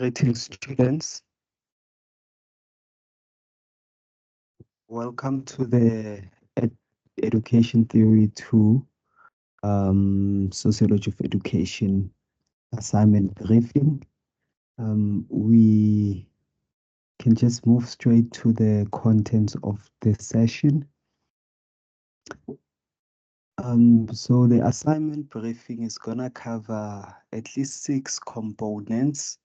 Greetings, students. Welcome to the Education Theory 2 Sociology of Education assignment briefing. We can just move straight to the contents of the session. So the assignment briefing is gonna cover at least 6 components.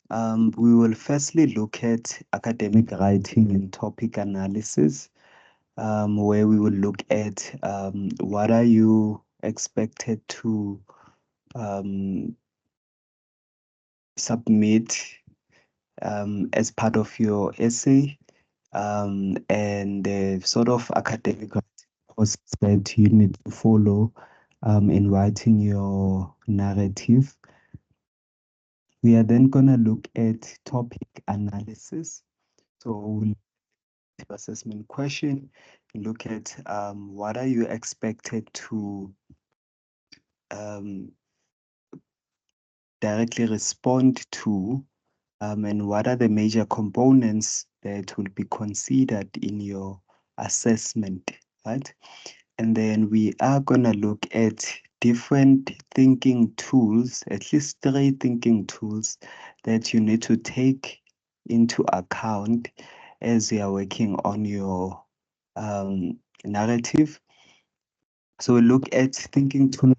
We will firstly look at academic writing and topic analysis, where we will look at what are you expected to submit as part of your essay, and the sort of academic process that you need to follow in writing your narrative. We are then going to look at topic analysis. So we'll do assessment question, look at what are you expected to directly respond to, and what are the major components that will be considered in your assessment, right? And then we are going to look at different thinking tools, at least 3 thinking tools that you need to take into account as you are working on your narrative. So we look at thinking tool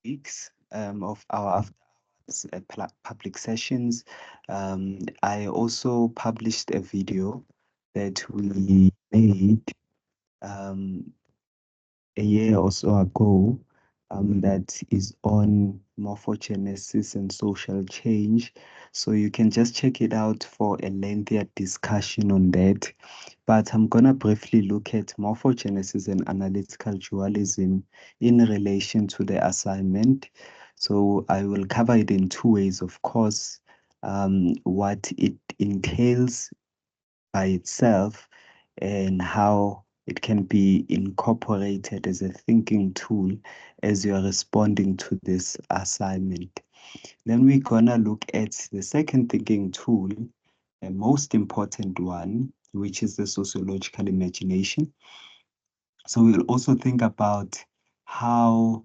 weeks of our public sessions. I also published a video that we made a year or so ago, that is on morphogenesis and social change. So you can just check it out for a lengthier discussion on that. But I'm going to briefly look at morphogenesis and analytical dualism in relation to the assignment. So I will cover it in 2 ways, of course, what it entails by itself and how it can be incorporated as a thinking tool as you are responding to this assignment. Then we're gonna look at the second thinking tool, the most important one, which is the sociological imagination. So we'll also think about how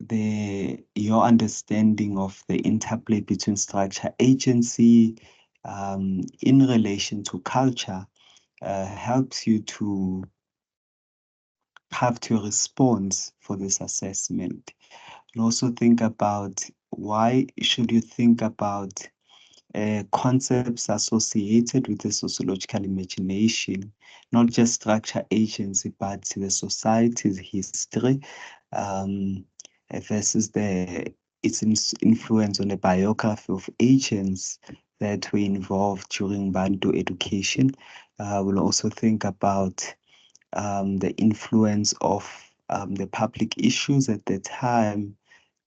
your understanding of the interplay between structure agency in relation to culture helps you to have your response for this assessment. And also think about why should you think about concepts associated with the sociological imagination, not just structure agency, but the society's history, versus its influence on the biography of agents that were involved during Bantu education. We'll also think about the influence of the public issues at the time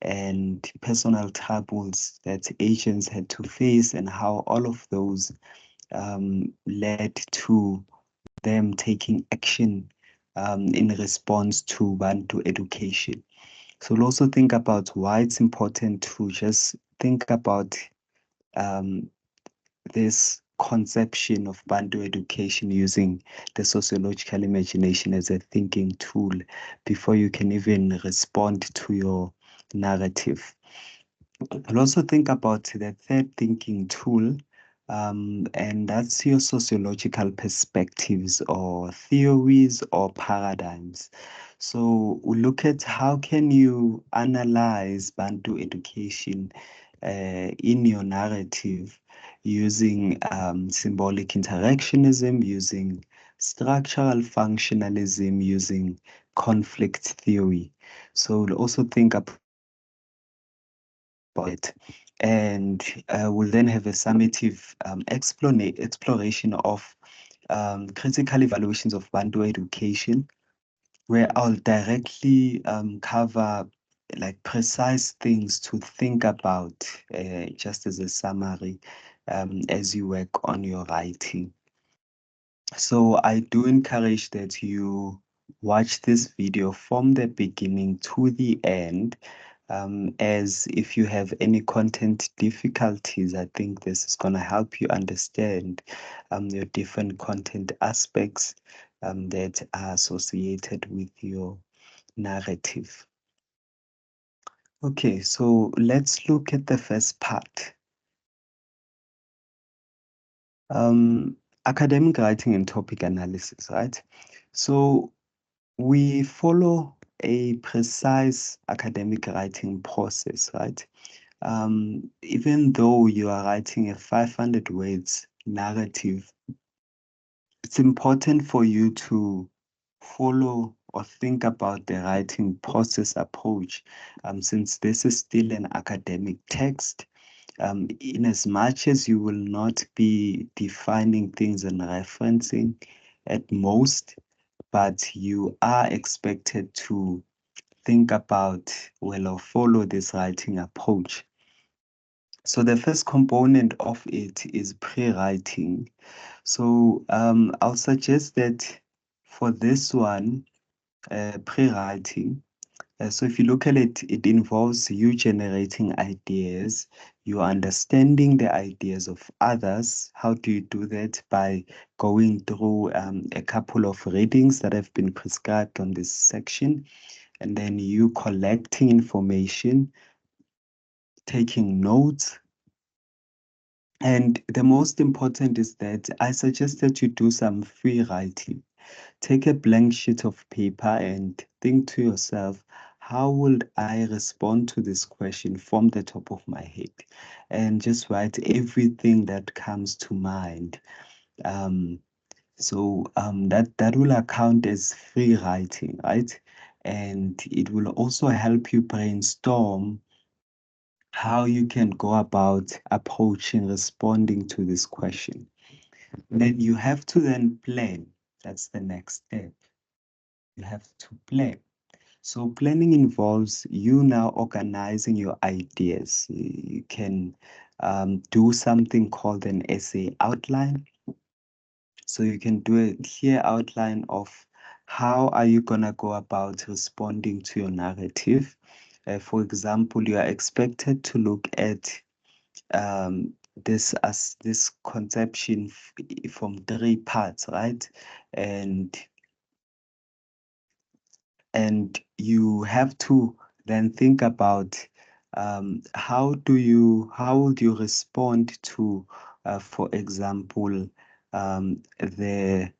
and personal troubles that agents had to face, and how all of those led to them taking action in response to Bantu education. So we'll also think about why it's important to just think about this conception of Bantu education using the sociological imagination as a thinking tool before you can even respond to your narrative. I'll also think about the third thinking tool, and that's your sociological perspectives or theories or paradigms. So we look at how can you analyze Bantu education in your narrative using symbolic interactionism, using structural functionalism, using conflict theory. So we'll also think about it. And we'll then have a summative exploration of critical evaluations of Bantu education, where I'll directly cover like precise things to think about, just as a summary, as you work on your writing. So I do encourage that you watch this video from the beginning to the end. As if you have any content difficulties, I think this is going to help you understand your different content aspects that are associated with your narrative. Okay, so let's look at the first part. Academic writing and topic analysis, right? So we follow a precise academic writing process, right? Even though you are writing a 500 words narrative, it's important for you to follow or think about the writing process approach, since this is still an academic text. In as much as you will not be defining things and referencing at most, but you are expected to think about, well, or follow this writing approach. So the first component of it is pre-writing. So I'll suggest that for this one, pre-writing, so if you look at it, it involves you generating ideas, you understanding the ideas of others. How do you do that? By going through a couple of readings that have been prescribed on this section, and then you collecting information, taking notes. And the most important is that I suggest that you do some free writing. Take a blank sheet of paper and think to yourself, how would I respond to this question from the top of my head? And just write everything that comes to mind. Um, that will account as free writing, right? And it will also help you brainstorm how you can go about approaching responding to this question. Then you have to then plan. That's the next step. You have to plan. So planning involves you now organizing your ideas. You can do something called an essay outline. So you can do a clear outline of how are you gonna go about responding to your narrative. For example, you are expected to look at this as this conception from three parts, right? And you have to then think about how would you respond to, for example, the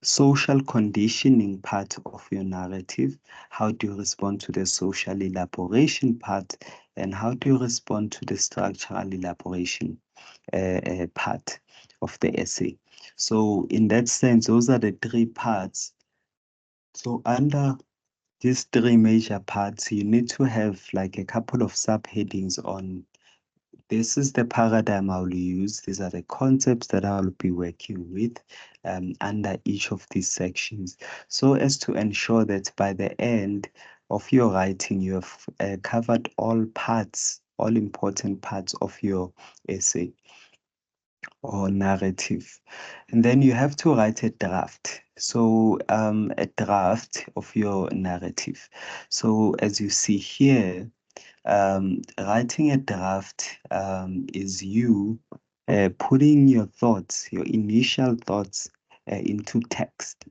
social conditioning part of your narrative. How do you respond to the social elaboration part, and how do you respond to the structural elaboration part of the essay? So in that sense, those are the three parts. So under these three major parts, you need to have like a couple of subheadings on this is the paradigm I'll use. These are the concepts that I'll be working with under each of these sections, so as to ensure that by the end of your writing, you have covered all parts, all important parts of your essay or narrative. And then you have to write a draft. So a draft of your narrative. So as you see here, writing a draft is you putting your thoughts, your initial thoughts into text,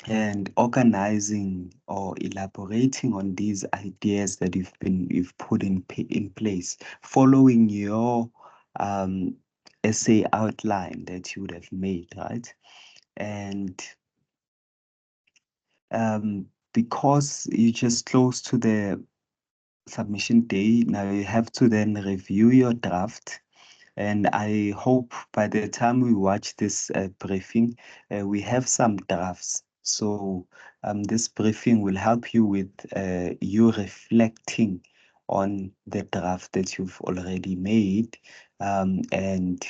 and organizing or elaborating on these ideas that you've put in place, following your um, essay outline that you would have made, right? And because you're just close to the submission day, now you have to then review your draft. And I hope by the time we watch this briefing, we have some drafts. So this briefing will help you with you reflecting on the draft that you've already made. And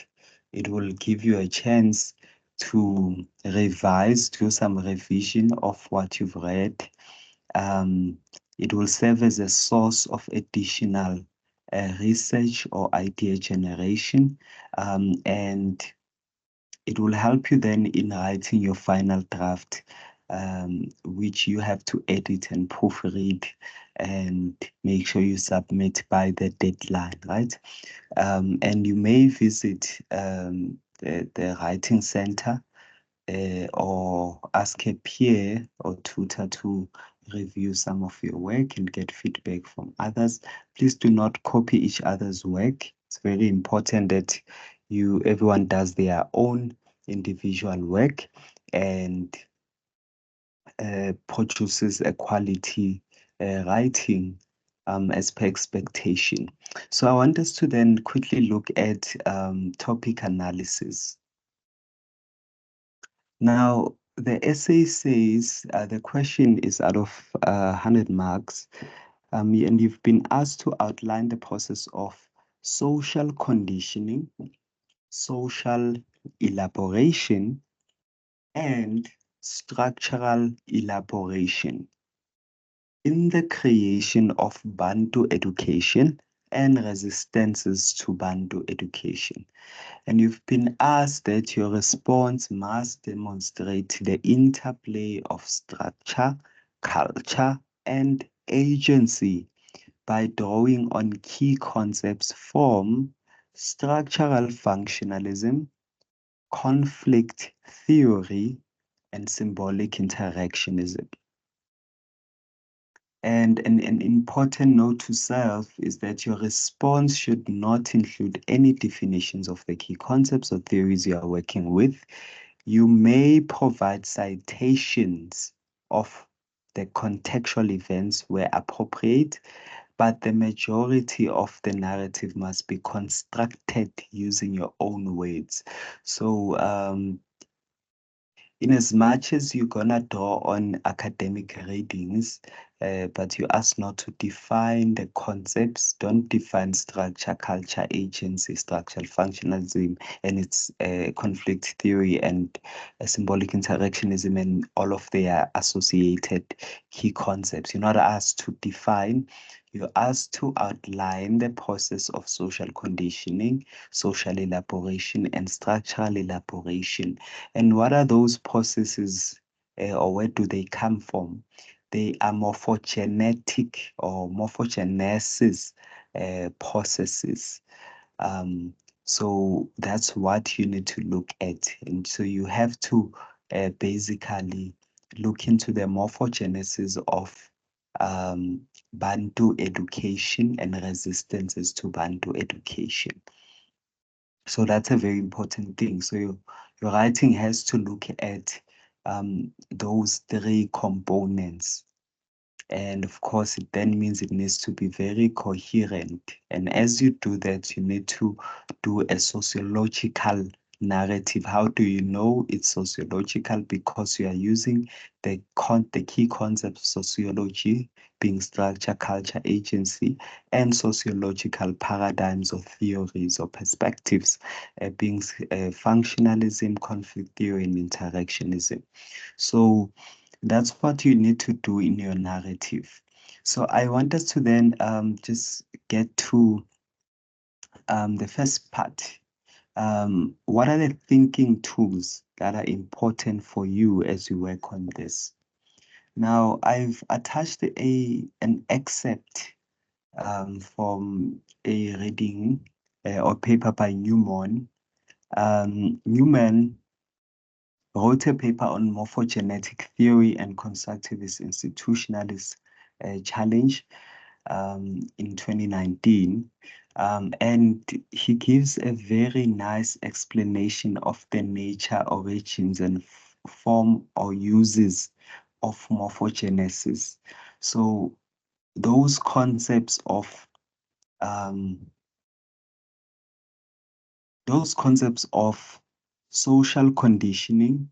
it will give you a chance to revise, do some revision of what you've read. um, it will serve as a source of additional research or idea generation, and it will help you then in writing your final draft which you have to edit and proofread and make sure you submit by the deadline, right? And you may visit the writing center or ask a peer or tutor to review some of your work and get feedback from others. Please do not copy each other's work. It's very important that everyone does their own individual work and produces a quality writing as per expectation. So I want us to then quickly look at topic analysis. Now, the essay says the question is out of 100 marks, and you've been asked to outline the process of social conditioning, social elaboration, and structural elaboration in the creation of Bantu education and resistances to Bantu education. And you've been asked that your response must demonstrate the interplay of structure, culture, and agency by drawing on key concepts from structural functionalism, conflict theory, and symbolic interactionism. And an important note to self is that your response should not include any definitions of the key concepts or theories you are working with. You may provide citations of the contextual events where appropriate, but the majority of the narrative must be constructed using your own words. So in as much as you're gonna draw on academic readings, but you ask not to define the concepts, don't define structure, culture, agency, structural functionalism, and its conflict theory and symbolic interactionism and all of their associated key concepts. You're not asked to define, you're asked to outline the process of social conditioning, social elaboration, and structural elaboration. And what are those processes or where do they come from? They are morphogenetic or morphogenesis processes. Um, so that's what you need to look at. And so you have to basically look into the morphogenesis of Bantu education and resistances to Bantu education. So that's a very important thing. So your writing has to look at those three components. And of course, it then means it needs to be very coherent. And as you do that, you need to do a sociological narrative. How do you know it's sociological? Because you are using the key concepts of sociology, being structure, culture, agency, and sociological paradigms or theories or perspectives, being functionalism, conflict theory, and interactionism. So that's what you need to do in your narrative. So I want us to then just get to the first part. What are the thinking tools that are important for you as you work on this? Now, I've attached an excerpt from a reading or paper by Newman. Newman wrote a paper on morphogenetic theory and constructivist institutionalist challenge in 2019. And he gives a very nice explanation of the nature, origins, and form or uses of morphogenesis. So those concepts of um, social conditioning,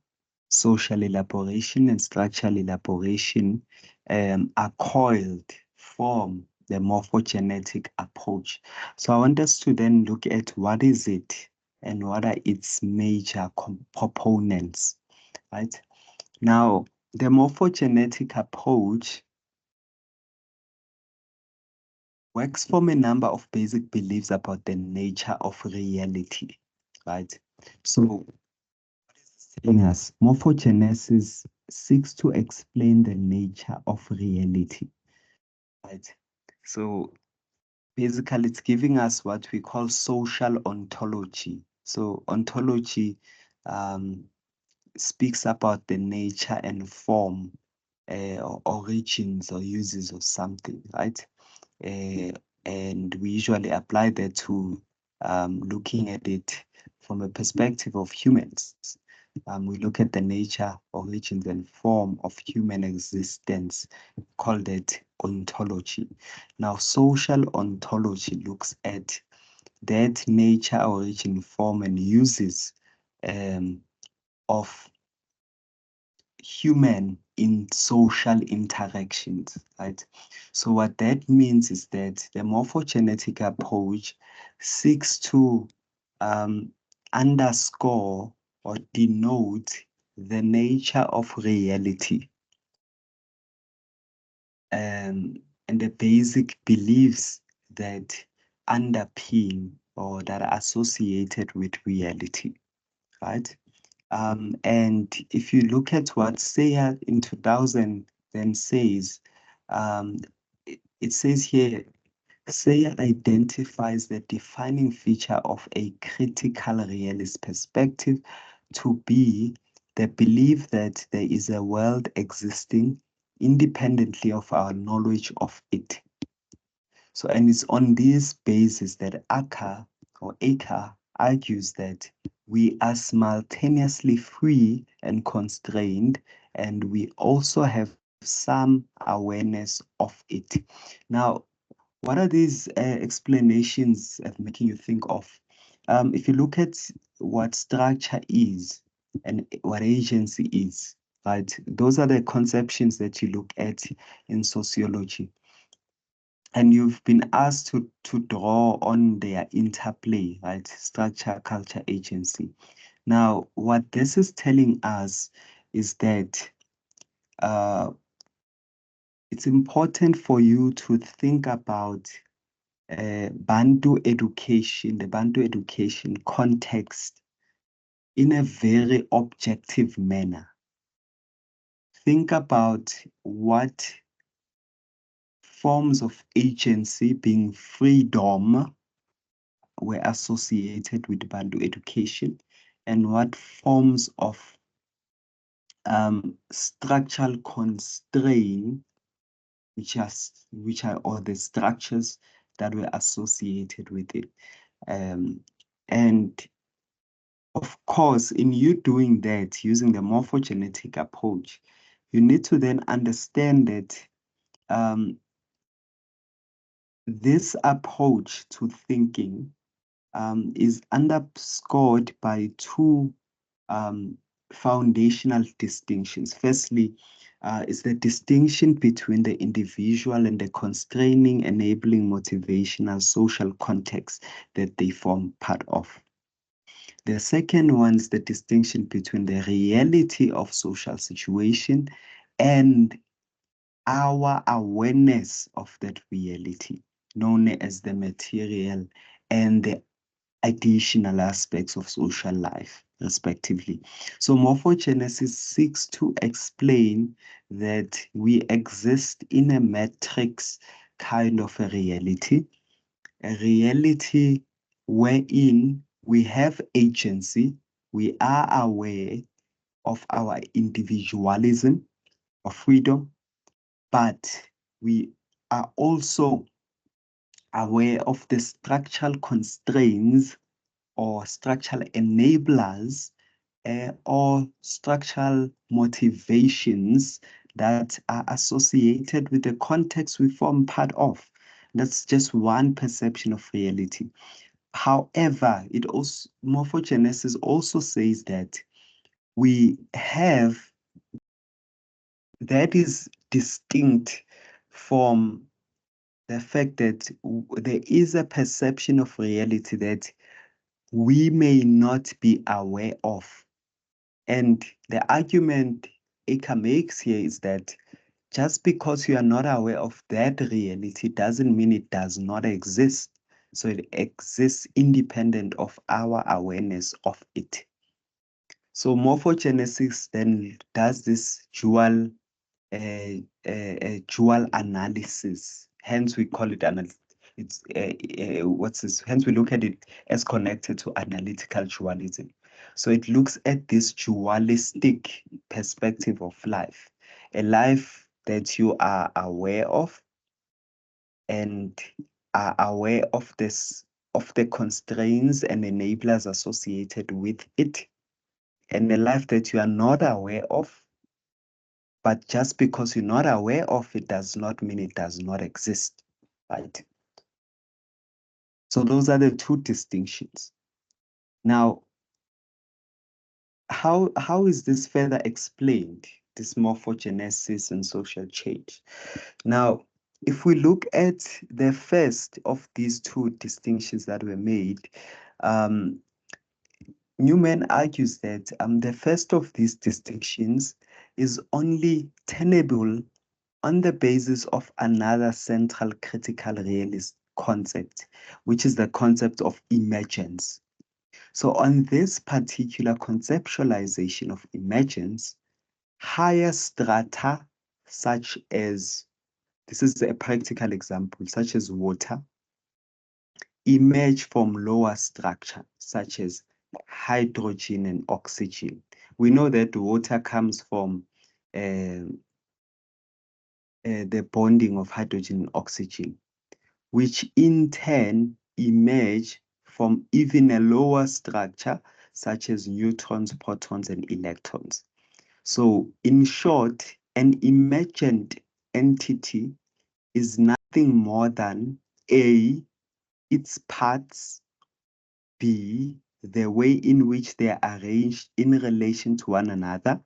social elaboration, and structural elaboration are coiled from the morphogenetic approach. So I want us to then look at what is it and what are its major components, right? Now, the morphogenetic approach works from a number of basic beliefs about the nature of reality, right? So telling us morphogenesis seeks to explain the nature of reality, right? So basically, it's giving us what we call social ontology. So ontology um, speaks about the nature and form or origins or uses of something, right? Uh, and we usually apply that to looking at it from a perspective of humans. We look at the nature, origins, and form of human existence, called it ontology. Now, social ontology looks at that nature, origin, form, and uses um, of human in social interactions, right? So what that means is that the morphogenetic approach seeks to um, underscore or denote the nature of reality and the basic beliefs that underpin or that are associated with reality, right? And if you look at what Sayer in 2000 then says, it says here, Sayer identifies the defining feature of a critical realist perspective to be the belief that there is a world existing independently of our knowledge of it. So, and it's on this basis that Acker argues that we are simultaneously free and constrained, and we also have some awareness of it. Now, what are these explanations making you think of? If you look at what structure is and what agency is, right? Those are the conceptions that you look at in sociology, and you've been asked to draw on their interplay, right? Structure, culture, agency. Now, what this is telling us is that it's important for you to think about Bantu education, the Bantu education context in a very objective manner. Think about what forms of agency, being freedom, were associated with Bantu education, and what forms of structural constraint, which are all the structures that were associated with it. And of course, in you doing that, using the morphogenetic approach, you need to then understand that this approach to thinking is underscored by two foundational distinctions. Firstly, is the distinction between the individual and the constraining, enabling, motivational, social context that they form part of. The second one is the distinction between the reality of social situation and our awareness of that reality, known as the material and the additional aspects of social life, respectively. So morphogenesis seeks to explain that we exist in a matrix kind of a reality wherein we have agency, we are aware of our individualism or freedom, but we are also aware of the structural constraints or structural enablers or structural motivations that are associated with the context we form part of. That's just one perception of reality. However, it also morphogenesis also says that we have that is distinct from the fact that there is a perception of reality that we may not be aware of. And the argument Eka makes here is that just because you are not aware of that reality doesn't mean it does not exist. So it exists independent of our awareness of it. So morphogenesis then does this dual analysis. Hence, we call it it's what's this? Hence, we look at it as connected to analytical dualism. So it looks at this dualistic perspective of life, a life that you are aware of and are aware of the constraints and enablers associated with it, and a life that you are not aware of, but just because you're not aware of it does not mean it does not exist, right? So those are the two distinctions. Now, how is this further explained, this morphogenesis and social change? Now, if we look at the first of these two distinctions that were made, um, Newman argues that the first of these distinctions is only tenable on the basis of another central critical realist concept, which is the concept of emergence. So, on this particular conceptualization of emergence, higher strata, such as this is a practical example, such as water, emerge from lower structure, such as hydrogen and oxygen. We know that water comes from the bonding of hydrogen and oxygen, which in turn emerge from even a lower structure, such as neutrons, protons, and electrons. So, in short, an emergent entity is nothing more than A, its parts, B, the way in which they are arranged in relation to one another,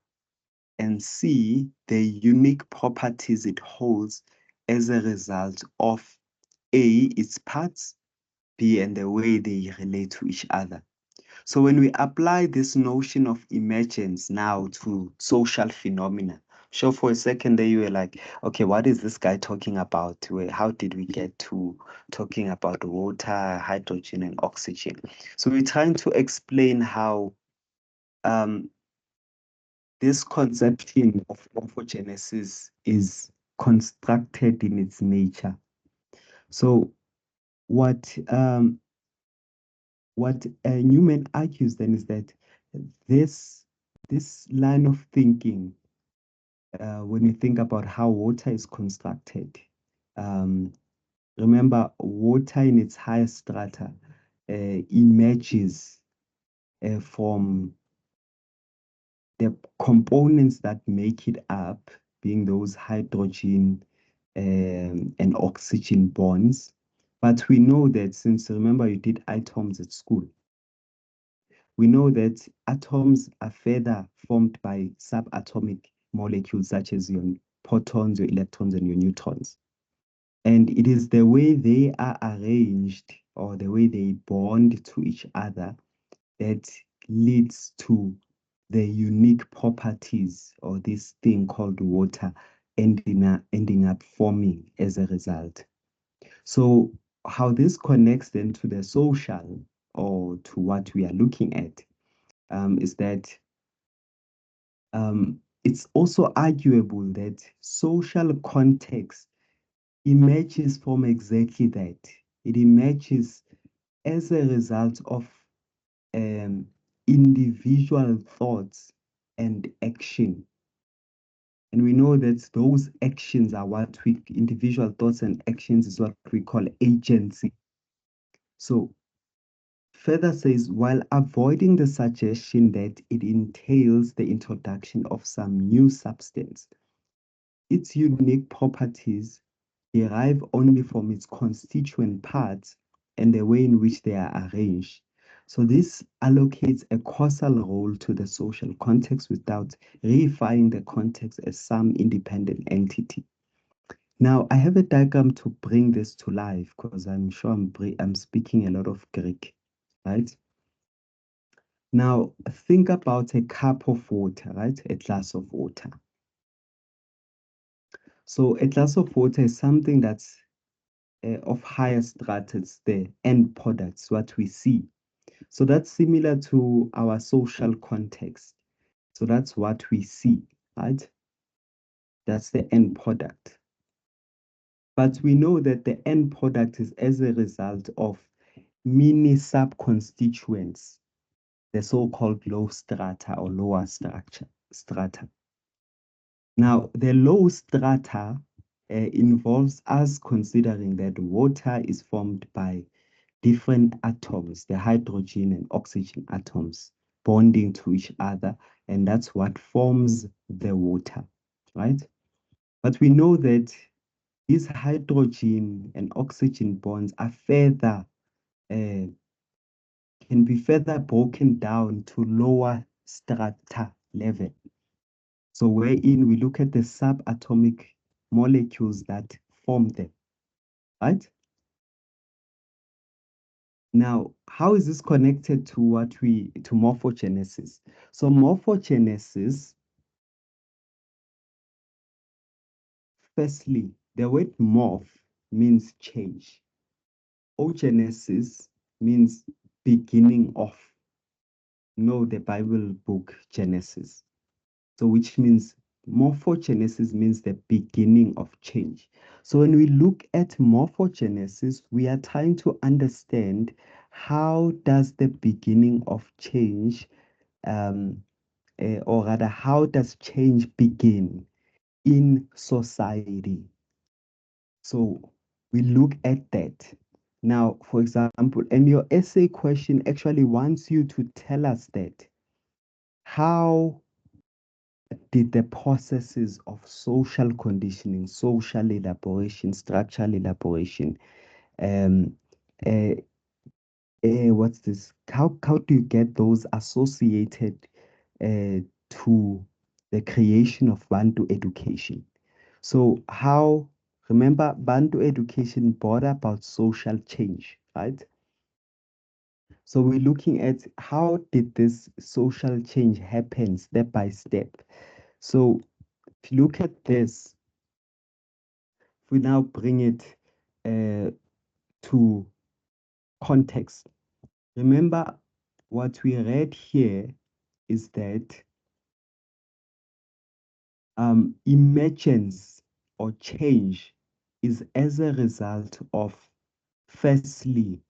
and C, the unique properties it holds as a result of A, its parts, B, and the way they relate to each other. So when we apply this notion of emergence now to social phenomena, sure, for a second there you were like, okay, what is this guy talking about? How did we get to talking about water, hydrogen, and oxygen? So we're trying to explain how um, this conception of morphogenesis is constructed in its nature. So what Newman argues then is that this this line of thinking, when you think about how water is constructed, um, remember water in its highest strata emerges from the components that make it up, being those hydrogen and oxygen bonds. But we know that, since remember you did atoms at school, we know that atoms are further formed by subatomic molecules such as your protons, your electrons, and your neutrons. And it is the way they are arranged or the way they bond to each other that leads to the unique properties or this thing called water ending up forming as a result. So how this connects then to the social or to what we are looking at is that it's also arguable that social context emerges from exactly that. It emerges as a result of um, individual thoughts and action. And we know that those actions are what we, individual thoughts and actions is what we call agency. So further says, while avoiding the suggestion that it entails the introduction of some new substance, its unique properties derive only from its constituent parts and the way in which they are arranged. So this allocates a causal role to the social context without reifying the context as some independent entity. Now, I have a diagram to bring this to life because I'm sure I'm speaking a lot of Greek, right? Now, think about a cup of water, right? A glass of water. So a glass of water is something that's of higher stratus, the end products, what we see. So that's similar to our social context. So that's what we see, right? That's the end product. But we know that the end product is as a result of mini sub-constituents, the so-called low strata or lower strata. Now, the low strata involves us considering that water is formed by different atoms, the hydrogen and oxygen atoms bonding to each other, and that's what forms the water, right? But we know that these hydrogen and oxygen bonds are further, can be further broken down to lower strata level. So wherein we look at the subatomic molecules that form them, right? Now, how is this connected to to morphogenesis? So morphogenesis, firstly, the word morph means change. Ogenesis means beginning of. No, the Bible book Genesis. So which means morphogenesis means the beginning of change. So when we look at morphogenesis, we are trying to understand how does the beginning of change, or rather, how does change begin in society? So we look at that. Now, for example, and your essay question actually wants you to tell us that how did the processes of social conditioning, social elaboration, structural elaboration, um, uh, what's this? How do you get those associated to the creation of Bantu education? So how, remember, Bantu education brought about social change, right? So we're looking at how did this social change happen step by step. So if you look at this, if we now bring it to context, remember what we read here is that emergence or change is as a result of, firstly,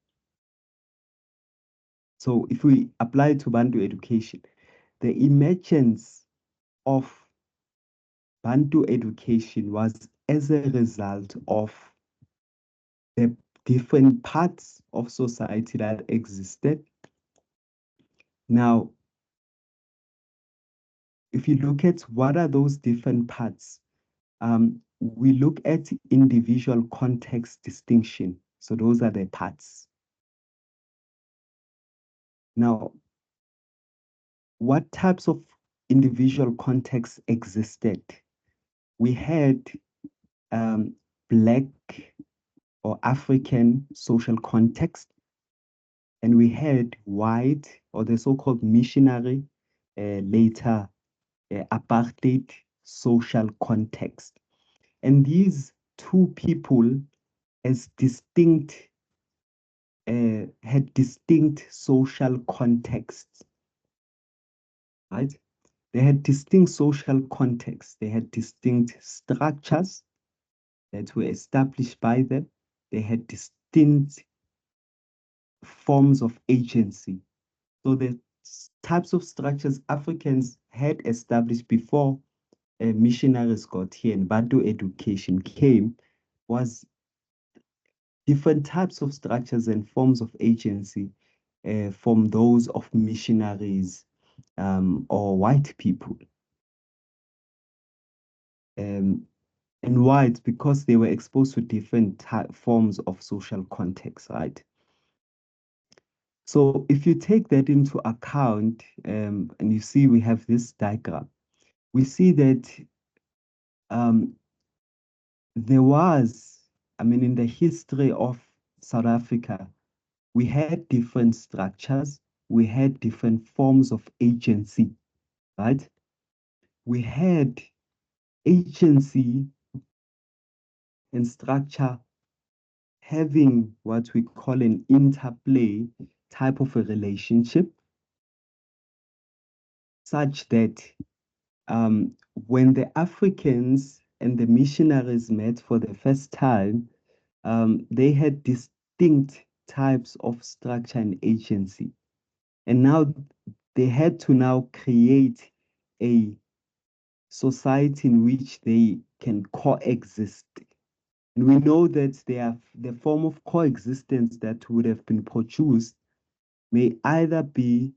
so if we apply to Bantu education, the emergence of Bantu education was as a result of the different parts of society that existed. Now, if you look at what are those different parts, we look at individual context distinction. So those are the parts. Now, what types of individual contexts existed? We had Black or African social context, and we had white or the so-called missionary, later apartheid social context. And these two people as distinct, had distinct social contexts, right? They had distinct social contexts. They had distinct structures that were established by them. They had distinct forms of agency. So the types of structures Africans had established before missionaries got here and Bantu education came was different types of structures and forms of agency from those of missionaries or white people. Um, and white because they were exposed to different forms of social context, right? So if you take that into account, and you see we have this diagram, we see that um, there was, I mean, in the history of South Africa, we had different structures, we had different forms of agency, right? We had agency and structure having what we call an interplay type of a relationship. such that when the Africans and the missionaries met for the first time, they had distinct types of structure and agency. And now they had to now create a society in which they can coexist. And we know that the form of coexistence that would have been produced may either be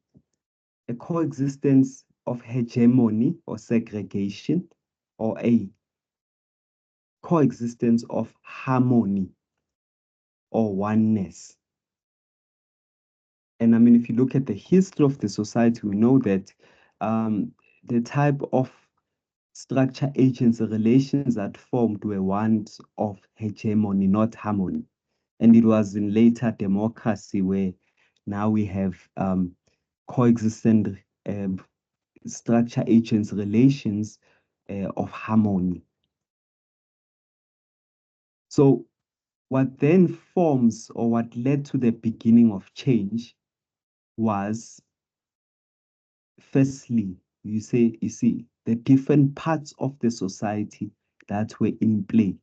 a coexistence of hegemony or segregation, or a coexistence of harmony or oneness. And I mean, if you look at the history of the society, we know that the type of structure, agents, relations that formed were ones of hegemony, not harmony. And it was in later democracy where now we have coexistent um, structure, agents, relations of harmony. So what then forms, or what led to the beginning of change, was firstly, you see, the different parts of the society that were in play.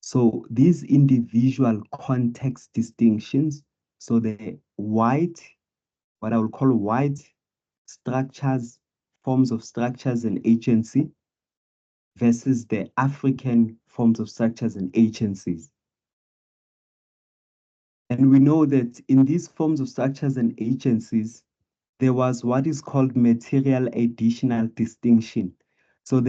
So these individual context distinctions, so the white, what I would call white structures, forms of structures and agency versus the African forms of structures and agencies. And we know that in these forms of structures and agencies, there was what is called material additional distinction. So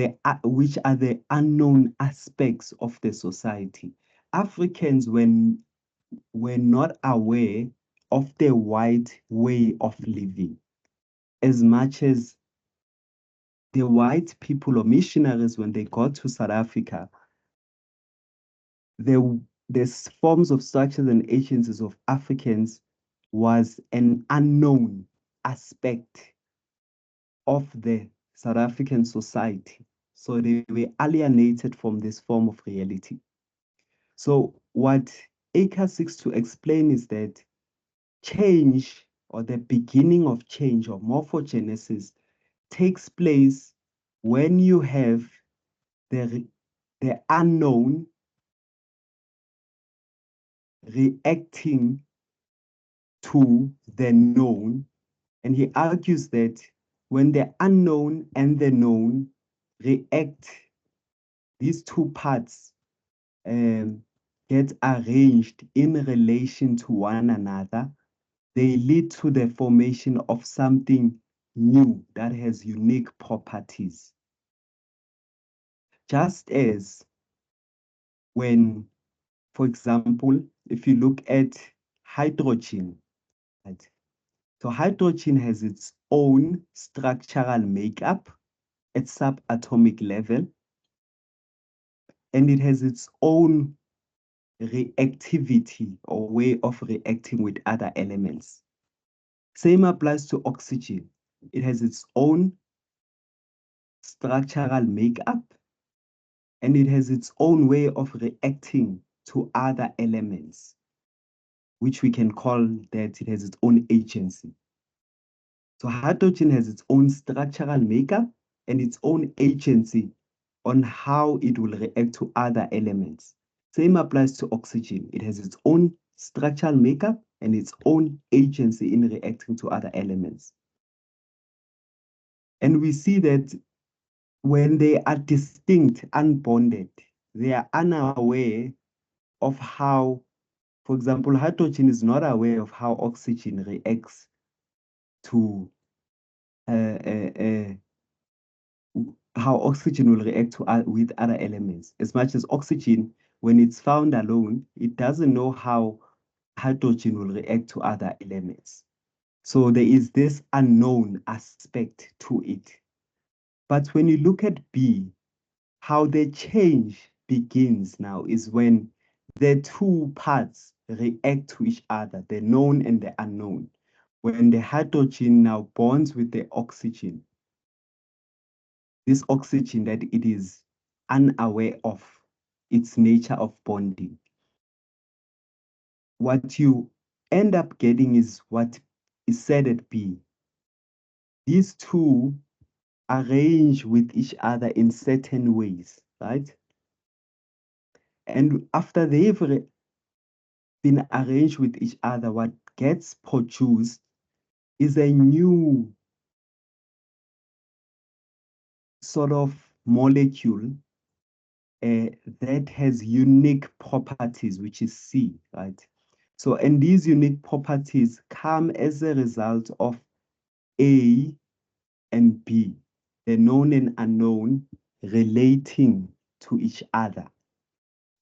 which are the unknown aspects of the society. Africans, were not aware of the white way of living as much as the white people or missionaries, when they got to South Africa, the forms of structures and agencies of Africans was an unknown aspect of the South African society. So they were alienated from this form of reality. So what Aker seeks to explain is that change, or the beginning of change, or morphogenesis, takes place when you have the unknown reacting to the known. And he argues that when the unknown and the known react, these two parts get arranged in relation to one another, they lead to the formation of something new that has unique properties. Just as when, for example, if you look at hydrogen, right? So hydrogen has its own structural makeup at subatomic level, and it has its own reactivity or way of reacting with other elements. Same applies to oxygen. It has its own structural makeup, and it has its own way of reacting to other elements, which we can call that it has its own agency. So hydrogen has its own structural makeup and its own agency on how it will react to other elements. Same applies to oxygen. It has its own structural makeup and its own agency in reacting to other elements. And we see that when they are distinct, unbonded, they are unaware of how, for example, hydrogen is not aware of how oxygen reacts to uh, uh, uh, how oxygen will react with other elements. As much as oxygen, when it's found alone, it doesn't know how hydrogen will react to other elements. So there is this unknown aspect to it. But when you look at B, how the change begins now is when the two parts react to each other, the known and the unknown. When the hydrogen now bonds with the oxygen, this oxygen that it is unaware of its nature of bonding, what you end up getting is what is said at B. These two arrange with each other in certain ways, right? And after they've been arranged with each other, what gets produced is a new sort of molecule that has unique properties, which is C, right? So, and these unique properties come as a result of A and B, the known and unknown, relating to each other.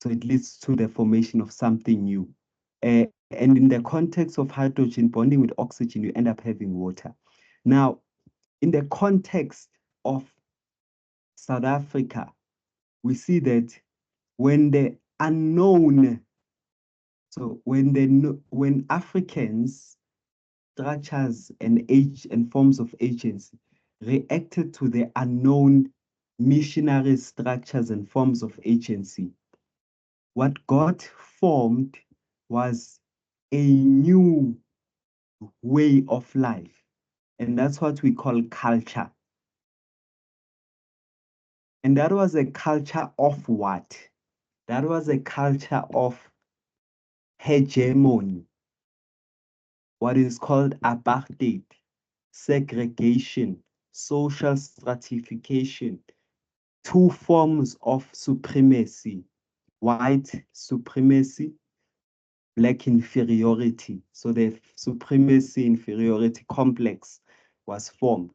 So it leads to the formation of something new. And in the context of hydrogen bonding with oxygen, you end up having water. Now, in the context of South Africa, we see that when the unknown, so when Africans structures and age and forms of agency reacted to the unknown missionary structures and forms of agency, what got formed was a new way of life. And that's what we call culture. And that was a culture of what? That was a culture of hegemony, what is called apartheid, segregation, social stratification, two forms of supremacy, white supremacy, black inferiority. So the supremacy inferiority complex was formed.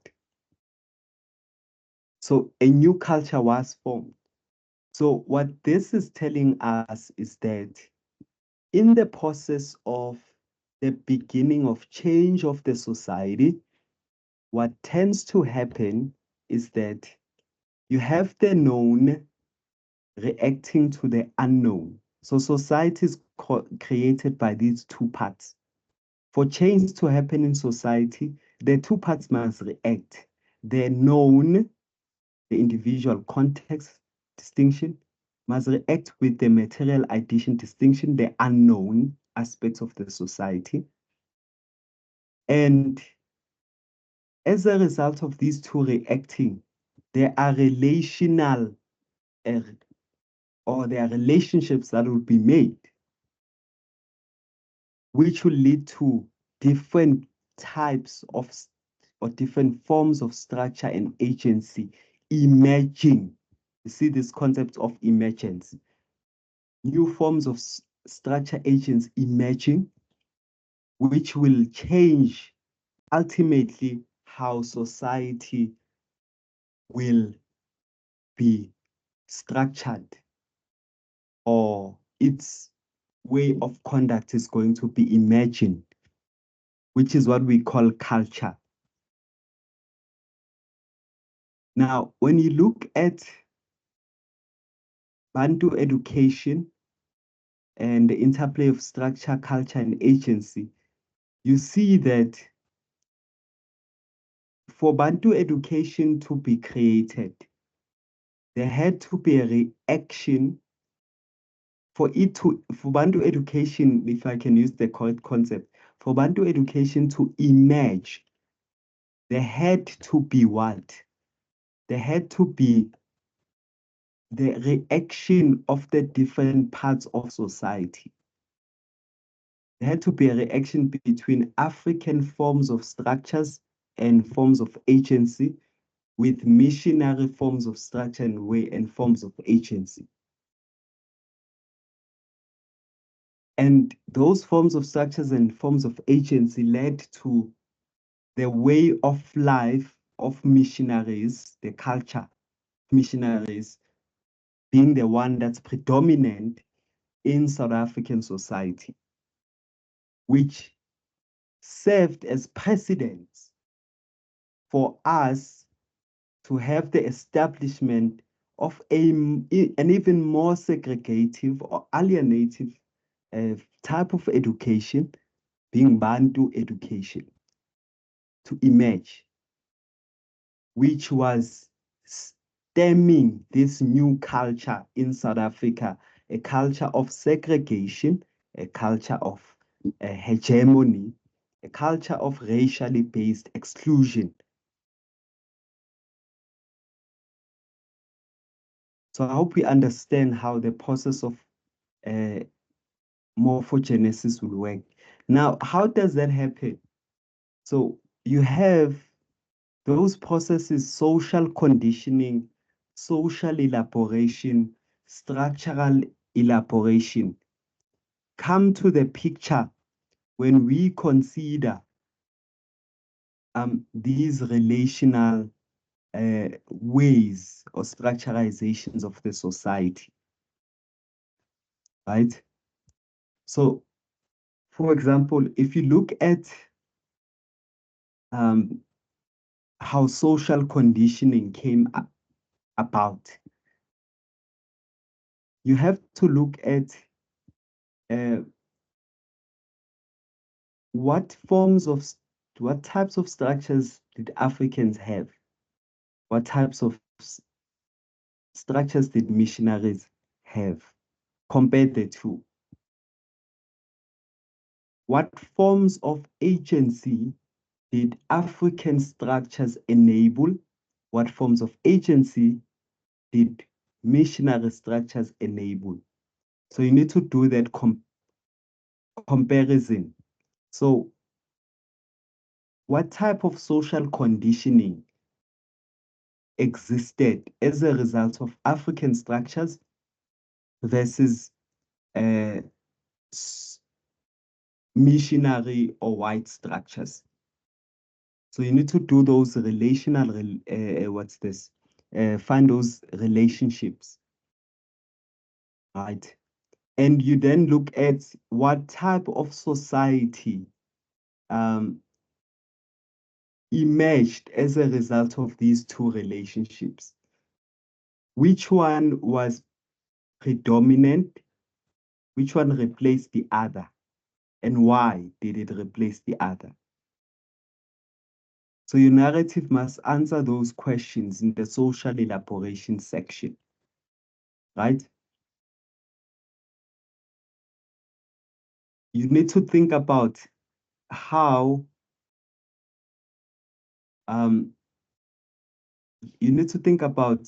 So a new culture was formed. So what this is telling us is that in the process of the beginning of change of the society, what tends to happen is that you have the known reacting to the unknown. So society is created by these two parts. For change to happen in society, the two parts must react. The known, the individual context distinction, must react with the material addition distinction, the unknown aspects of the society. And as a result of these two reacting, there are relational or there are relationships that will be made, which will lead to different types of or different forms of structure and agency emerging. You see this concept of emergence, new forms of structure agents emerging, which will change ultimately how society will be structured or its way of conduct is going to be emerging, which is what we call culture. Now, when you look at Bantu education and the interplay of structure, culture, and agency, you see that for Bantu education to be created, there had to be a reaction for Bantu education, if I can use the correct concept, for Bantu education to emerge, there had to be what? There had to be the reaction of the different parts of society. There had to be a reaction between African forms of structures and forms of agency with missionary forms of structure and way and forms of agency. And those forms of structures and forms of agency led to the way of life of missionaries, the culture missionaries being the one that's predominant in South African society, which served as precedents for us to have the establishment of an even more segregative or alienative type of education, being Bantu education, to emerge, which was stemming this new culture in South Africa, a culture of segregation, a culture of hegemony, a culture of racially based exclusion. So I hope we understand how the process of morphogenesis will work. Now, how does that happen? So you have those processes: social conditioning, social elaboration, structural elaboration, come to the picture when we consider these relational ways or structuralizations of the society, right? So, for example, if you look at um, how social conditioning came about, you have to look at uh, what forms of, what types of structures did Africans have? What types of structures did missionaries have? Compare the two. What forms of agency did African structures enable? What forms of agency did missionary structures enable? So you need to do that comparison. So what type of social conditioning existed as a result of African structures versus uh, missionary or white structures? So you need to do those relational, what's this? Find those relationships, right? And you then look at what type of society um, emerged as a result of these two relationships. Which one was predominant? Which one replaced the other? And why did it replace the other? So your narrative must answer those questions in the social elaboration section, right? You need to think about how um, you need to think about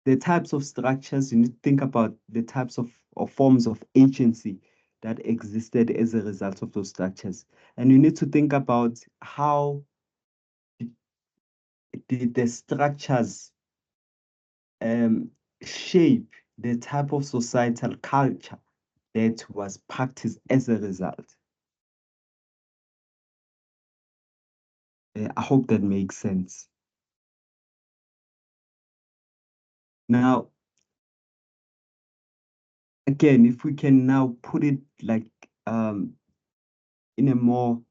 the types of structures, you need to think about the types of or forms of agency that existed as a result of those structures. And you need to think about how did the structures um, shape the type of societal culture that was practiced as a result. I hope that makes sense. Now, again, if we can now put it like in a more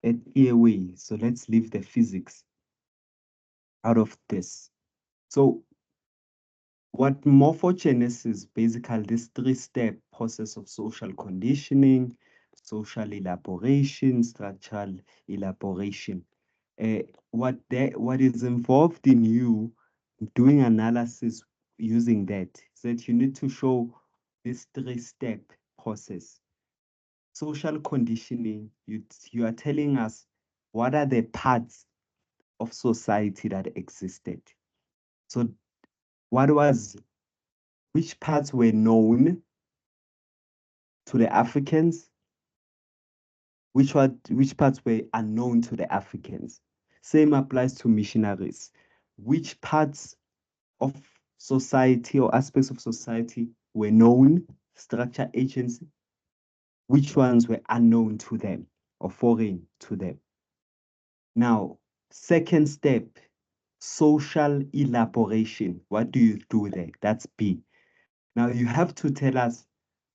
clear way. So let's leave the physics out of this. So what morphogenesis, basically this three-step process of social conditioning, social elaboration, structural elaboration, what is involved in you doing analysis using that is that you need to show this three-step process. Social conditioning, you are telling us what are the parts of society that existed. So which parts were known to the Africans, which parts were unknown to the Africans. Same applies to missionaries. Which parts of society or aspects of society were known, structure agency, which ones were unknown to them or foreign to them. Now, second step, social elaboration. What do you do there? That's B. Now you have to tell us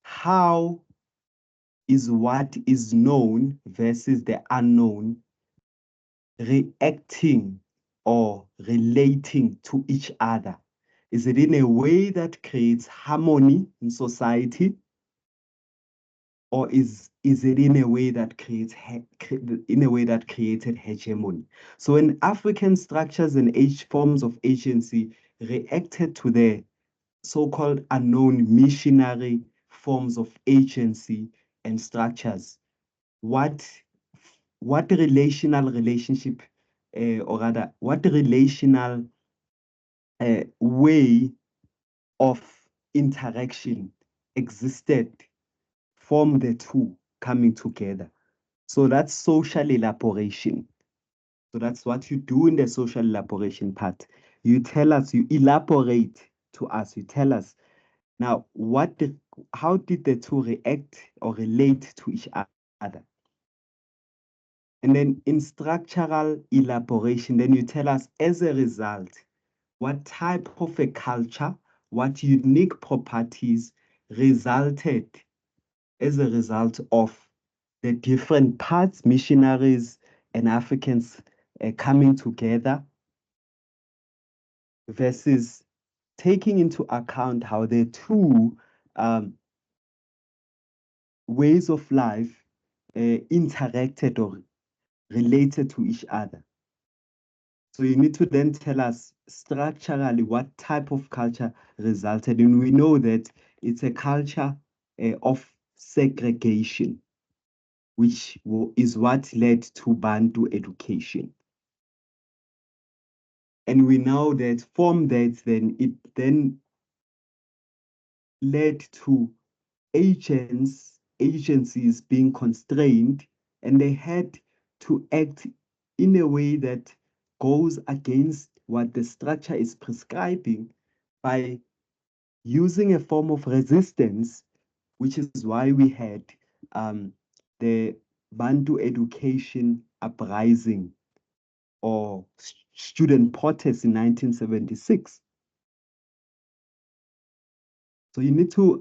how is what is known versus the unknown reacting or relating to each other? Is it in a way that creates harmony in society? Or is it in a way that in a way that created hegemony? So when African structures and forms of agency reacted to the so-called unknown missionary forms of agency and structures, what relational relationship or rather what relational way of interaction existed from the two coming together. So that's social elaboration. So that's what you do in the social elaboration part. You tell us, you elaborate to us, you tell us now how did the two react or relate to each other? And then in structural elaboration, then you tell us as a result, what type of a culture, what unique properties resulted as a result of the different parts, missionaries and Africans coming together versus taking into account how the two um, ways of life interacted or related to each other. So you need to then tell us structurally what type of culture resulted. And we know that it's a culture of segregation, which is what led to Bantu education. And we know that from that, then it then led to agencies being constrained, and they had to act in a way that goes against what the structure is prescribing by using a form of resistance, which is why we had the Bantu education uprising or student protests in 1976. So you need to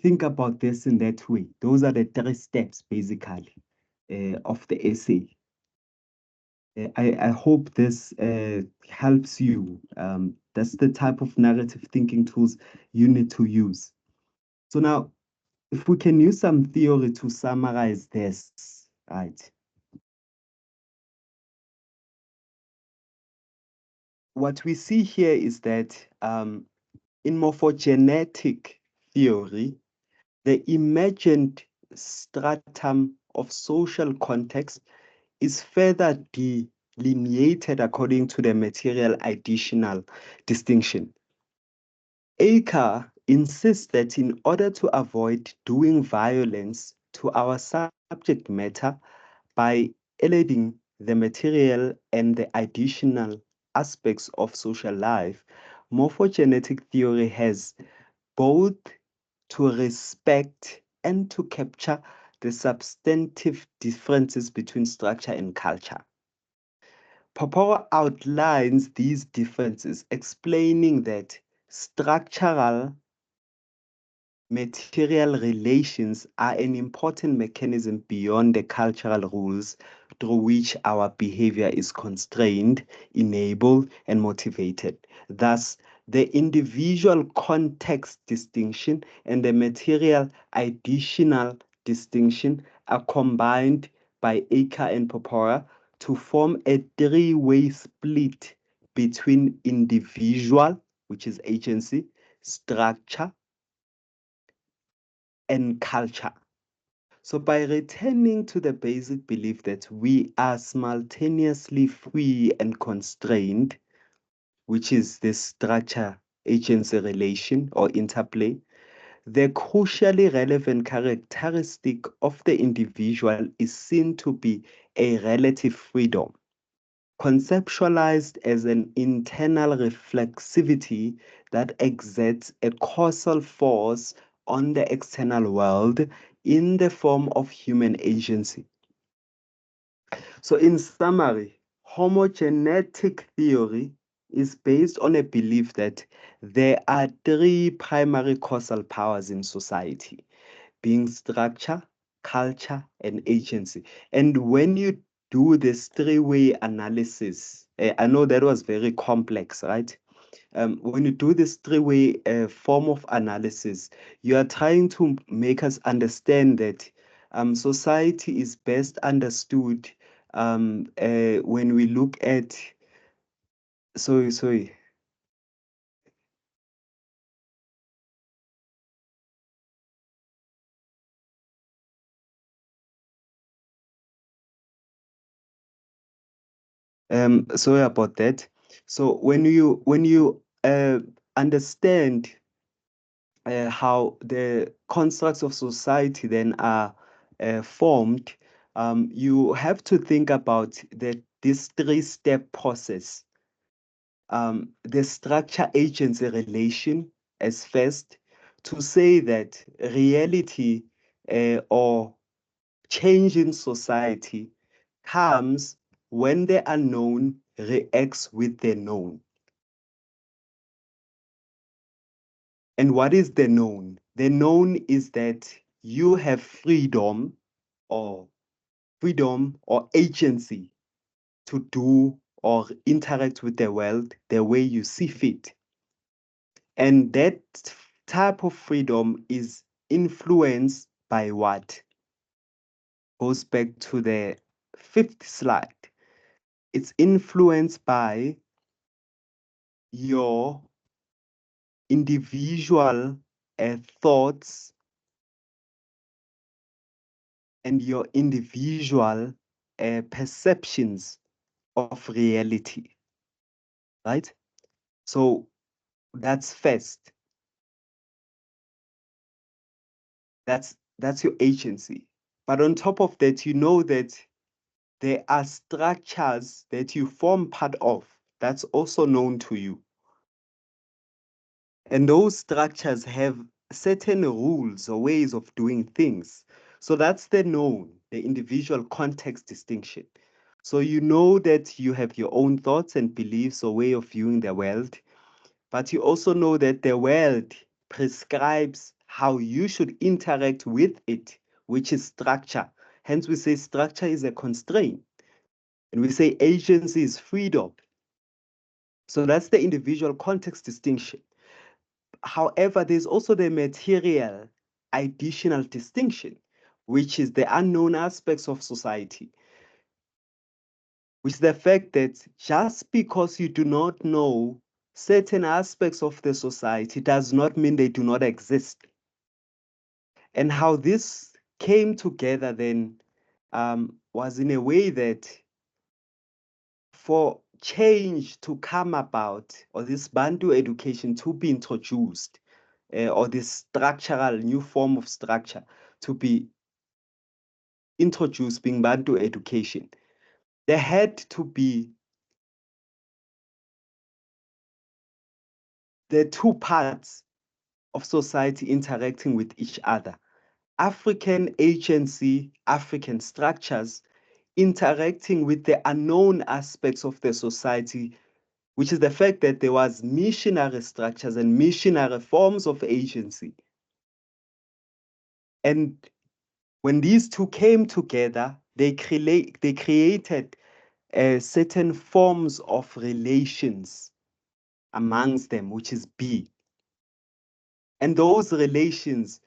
think about this in that way. Those are the three steps, basically, of the essay. I hope this helps you. That's the type of narrative thinking tools you need to use. So now, if we can use some theory to summarize this, right? What we see here is that in morphogenetic theory, the emergent stratum of social context is further delineated according to the material additional distinction. Aker insists that in order to avoid doing violence to our subject matter by eluding the material and the additional aspects of social life, morphogenetic theory has both to respect and to capture the substantive differences between structure and culture. Popper outlines these differences, explaining that structural material relations are an important mechanism beyond the cultural rules through which our behavior is constrained, enabled, and motivated. Thus, the individual context distinction and the material additional distinction are combined by Aker and Popora to form a three-way split between individual, which is agency, structure, and culture. So, by returning to the basic belief that we are simultaneously free and constrained, which is the structure agency relation or interplay, the crucially relevant characteristic of the individual is seen to be a relative freedom, conceptualized as an internal reflexivity that exerts a causal force on the external world in the form of human agency. So, in summary, homogenetic theory is based on a belief that there are three primary causal powers in society, being structure, culture, and agency. And when you do this three-way analysis, I know that was very complex, right? When you do this three-way form of analysis, you are trying to make us understand that society is best understood when we look at, sorry. Sorry about that. So when you understand how the constructs of society then are formed, you have to think about this three-step process. The structure agency relation as first, to say that reality or change in society comes when the unknown reacts with the known. And what is the known? The known is that you have or freedom or agency to do or interact with the world the way you see fit. And that type of freedom is influenced by what? Goes back to the fifth slide. It's influenced by your individual thoughts and your individual perceptions of reality, right? So that's first. That's your agency. But on top of that, you know that there are structures that you form part of that's also known to you. And those structures have certain rules or ways of doing things. So that's the known, the individual context distinction. So you know that you have your own thoughts and beliefs or way of viewing the world, but you also know that the world prescribes how you should interact with it, which is structure. Hence, we say structure is a constraint. And we say agency is freedom. So that's the individual context distinction. However, there's also the material additional distinction, which is the unknown aspects of society, which is the fact that just because you do not know certain aspects of the society does not mean they do not exist. And how this came together then was in a way that for change to come about, or this Bantu education to be introduced, or this structural new form of structure to be introduced, being Bantu education, there had to be the two parts of society interacting with each other. African agency, African structures interacting with the unknown aspects of the society, which is the fact that there was missionary structures and missionary forms of agency. And when these two came together, they created certain forms of relations amongst them, which is B. And those relations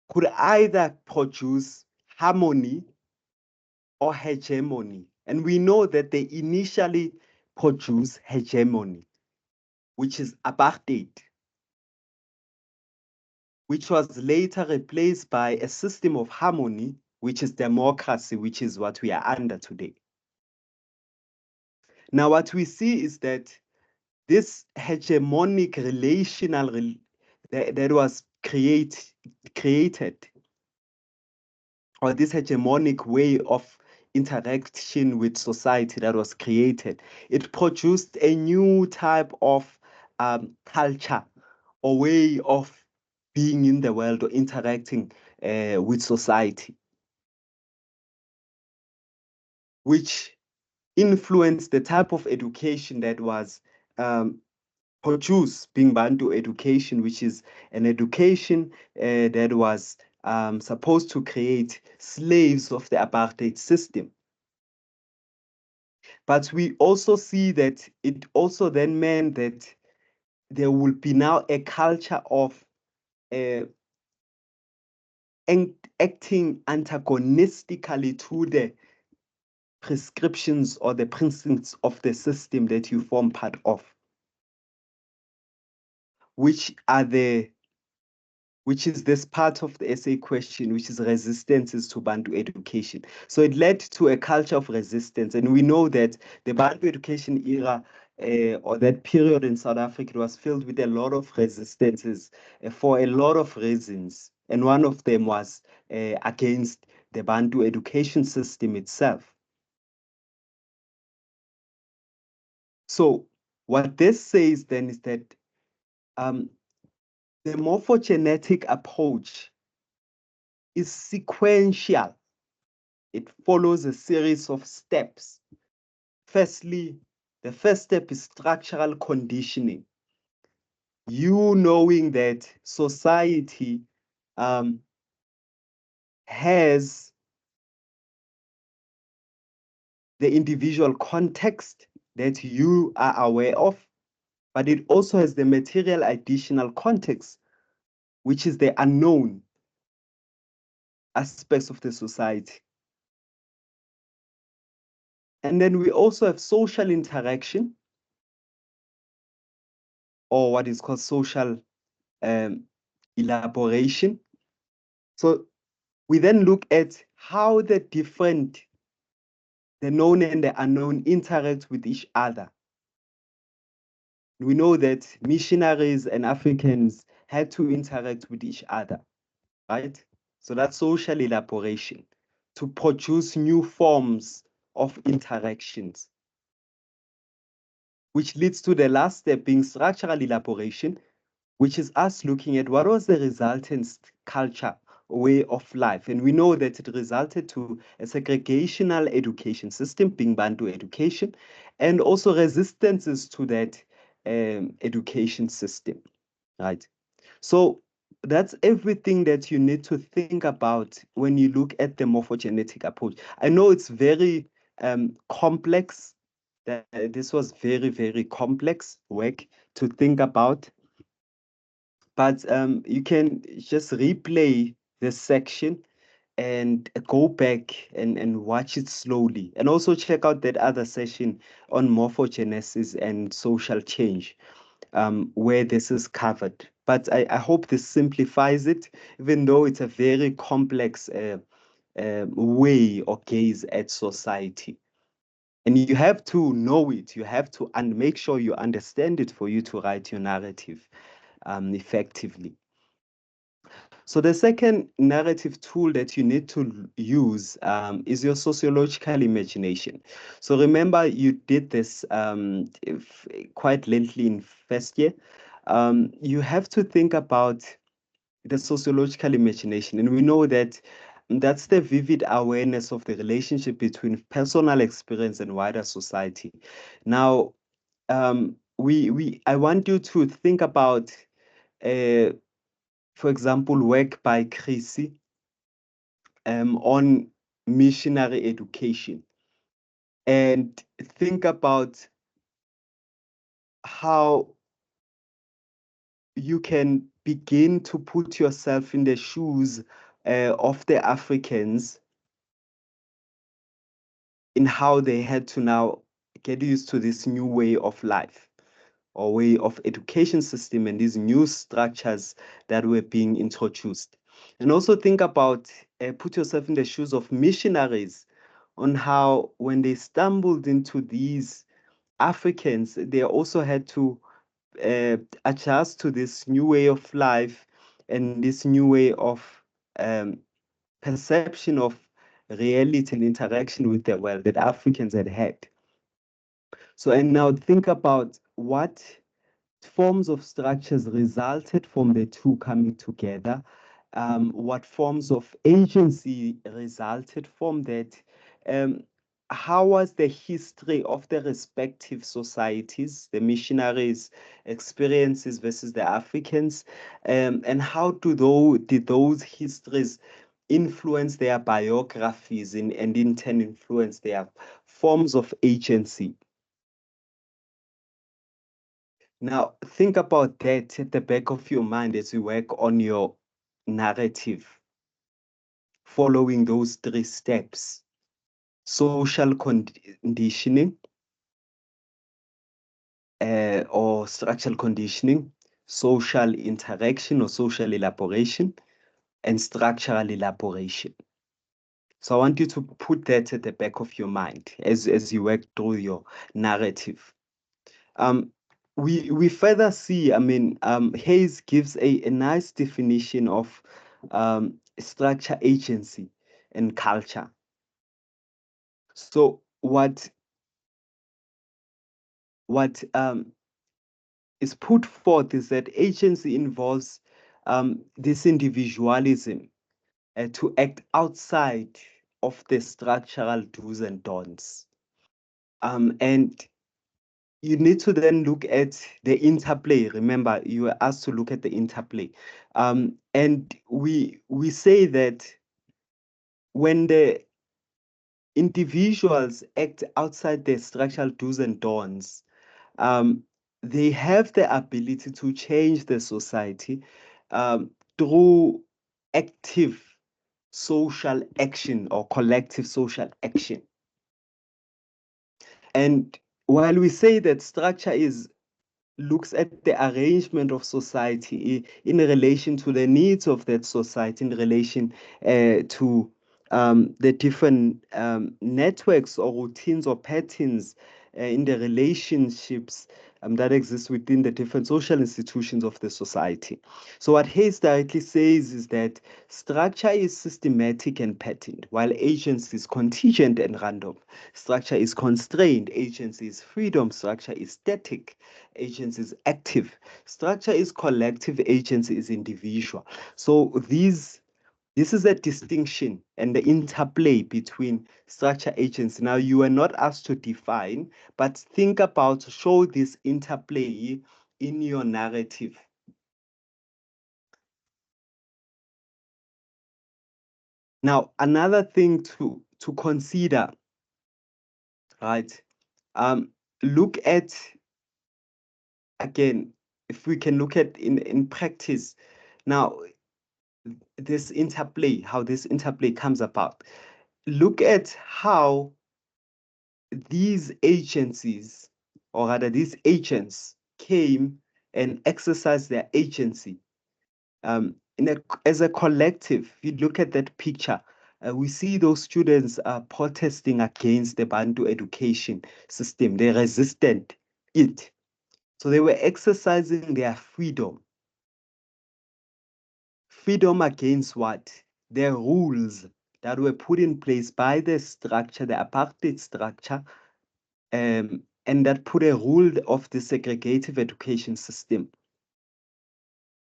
could either produce harmony or hegemony. And we know that they initially produce hegemony, which is apartheid, which was later replaced by a system of harmony, which is democracy, which is what we are under today. Now, what we see is that this hegemonic that was created, or this hegemonic way of interaction with society that was created, it produced a new type of culture or way of being in the world or interacting with society, which influenced the type of education that was produced, being Bantu education, which is an education that was supposed to create slaves of the apartheid system. But we also see that it also then meant that there will be now a culture of acting antagonistically to the prescriptions or the principles of the system that you form part of, which is this part of the essay question, which is resistances to Bantu education. So it led to a culture of resistance. And we know that the Bantu education era or that period in South Africa, it was filled with a lot of resistances for a lot of reasons. And one of them was against the Bantu education system itself. So what this says then is that um, the morphogenetic approach is sequential. It follows a series of steps. Firstly, the first step is structural conditioning. You knowing that society has the individual context that you are aware of, but it also has the material additional context, which is the unknown aspects of the society. And then we also have social interaction, or what is called social um, elaboration. So we then look at how the known and the unknown interact with each other. We know that missionaries and Africans had to interact with each other, right? So that's social elaboration to produce new forms of interactions, which leads to the last step being structural elaboration, which is us looking at what was the resultant culture, way of life. And we know that it resulted to a segregational education system, being Bantu education, and also resistances to that education system, right? So that's everything that you need to think about when you look at the morphogenetic approach. I know it's very complex. That this was very, very complex work to think about, but you can just replay this section and go back and watch it slowly. And also check out that other session on morphogenesis and social change, where this is covered. But I hope this simplifies it, even though it's a very complex way or gaze at society. And you have to know it. You have to make sure you understand it for you to write your narrative effectively. So the second narrative tool that you need to use is your sociological imagination. So remember, you did this quite lately in first year. You have to think about the sociological imagination, and we know that that's the vivid awareness of the relationship between personal experience and wider society. Now, I want you to think about uh, for example, work by Chrissy on missionary education, and think about how you can begin to put yourself in the shoes of the Africans in how they had to now get used to this new way of life or way of education system and these new structures that were being introduced. And also think about, put yourself in the shoes of missionaries on how when they stumbled into these Africans, they also had to adjust to this new way of life and this new way of um, perception of reality and interaction with the world that Africans had had. So, and now think about what forms of structures resulted from the two coming together, what forms of agency resulted from that, um, how was the history of the respective societies, the missionaries' experiences versus the Africans, and how did those histories influence their biographies and in turn influence their forms of agency. Now, think about that at the back of your mind as you work on your narrative, following those three steps: social conditioning or structural conditioning, social interaction or social elaboration, and structural elaboration. So I want you to put that at the back of your mind as you work through your narrative. Um, we further see, I mean, Hayes gives a nice definition of structure, agency, and culture. So what is put forth is that agency involves this individualism to act outside of the structural do's and don'ts. And you need to then look at the interplay. Remember, you were asked to look at the interplay. And we say that when the individuals act outside their structural do's and don'ts, um, they have the ability to change the society through active social action or collective social action. And while we say that structure is looks at the arrangement of society in relation to the needs of that society, in relation to the different networks or routines or patterns in the relationships that exist within the different social institutions of the society. So, what Hayes directly says is that structure is systematic and patterned, while agency is contingent and random. Structure is constrained, agency is freedom, structure is static, agency is active. Structure is collective, agency is individual. So this is a distinction and the interplay between structure agency. Now you are not asked to define, but think about, show this interplay in your narrative. Now, another thing to consider, right? Look at again, if we can look at in practice. Now, this interplay, how this interplay comes about. Look at how these agencies, or rather these agents, came and exercised their agency as a collective. If you look at that picture, we see those students protesting against the Bantu education system. They resisted it. So they were exercising their freedom. Freedom against what? The rules that were put in place by the structure, the apartheid structure, and that put a rule of the segregative education system.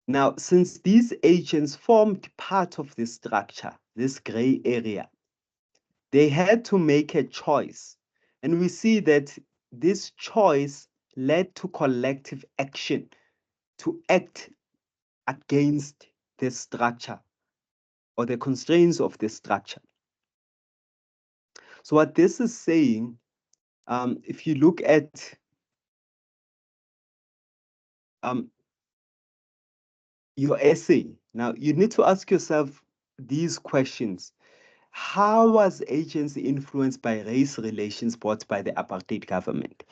Now, since these agents formed part of this structure, this gray area, they had to make a choice. And we see that this choice led to collective action to act against the structure or the constraints of the structure. So what this is saying, if you look at um, your essay, now you need to ask yourself these questions. How was agency influenced by race relations brought by the apartheid government?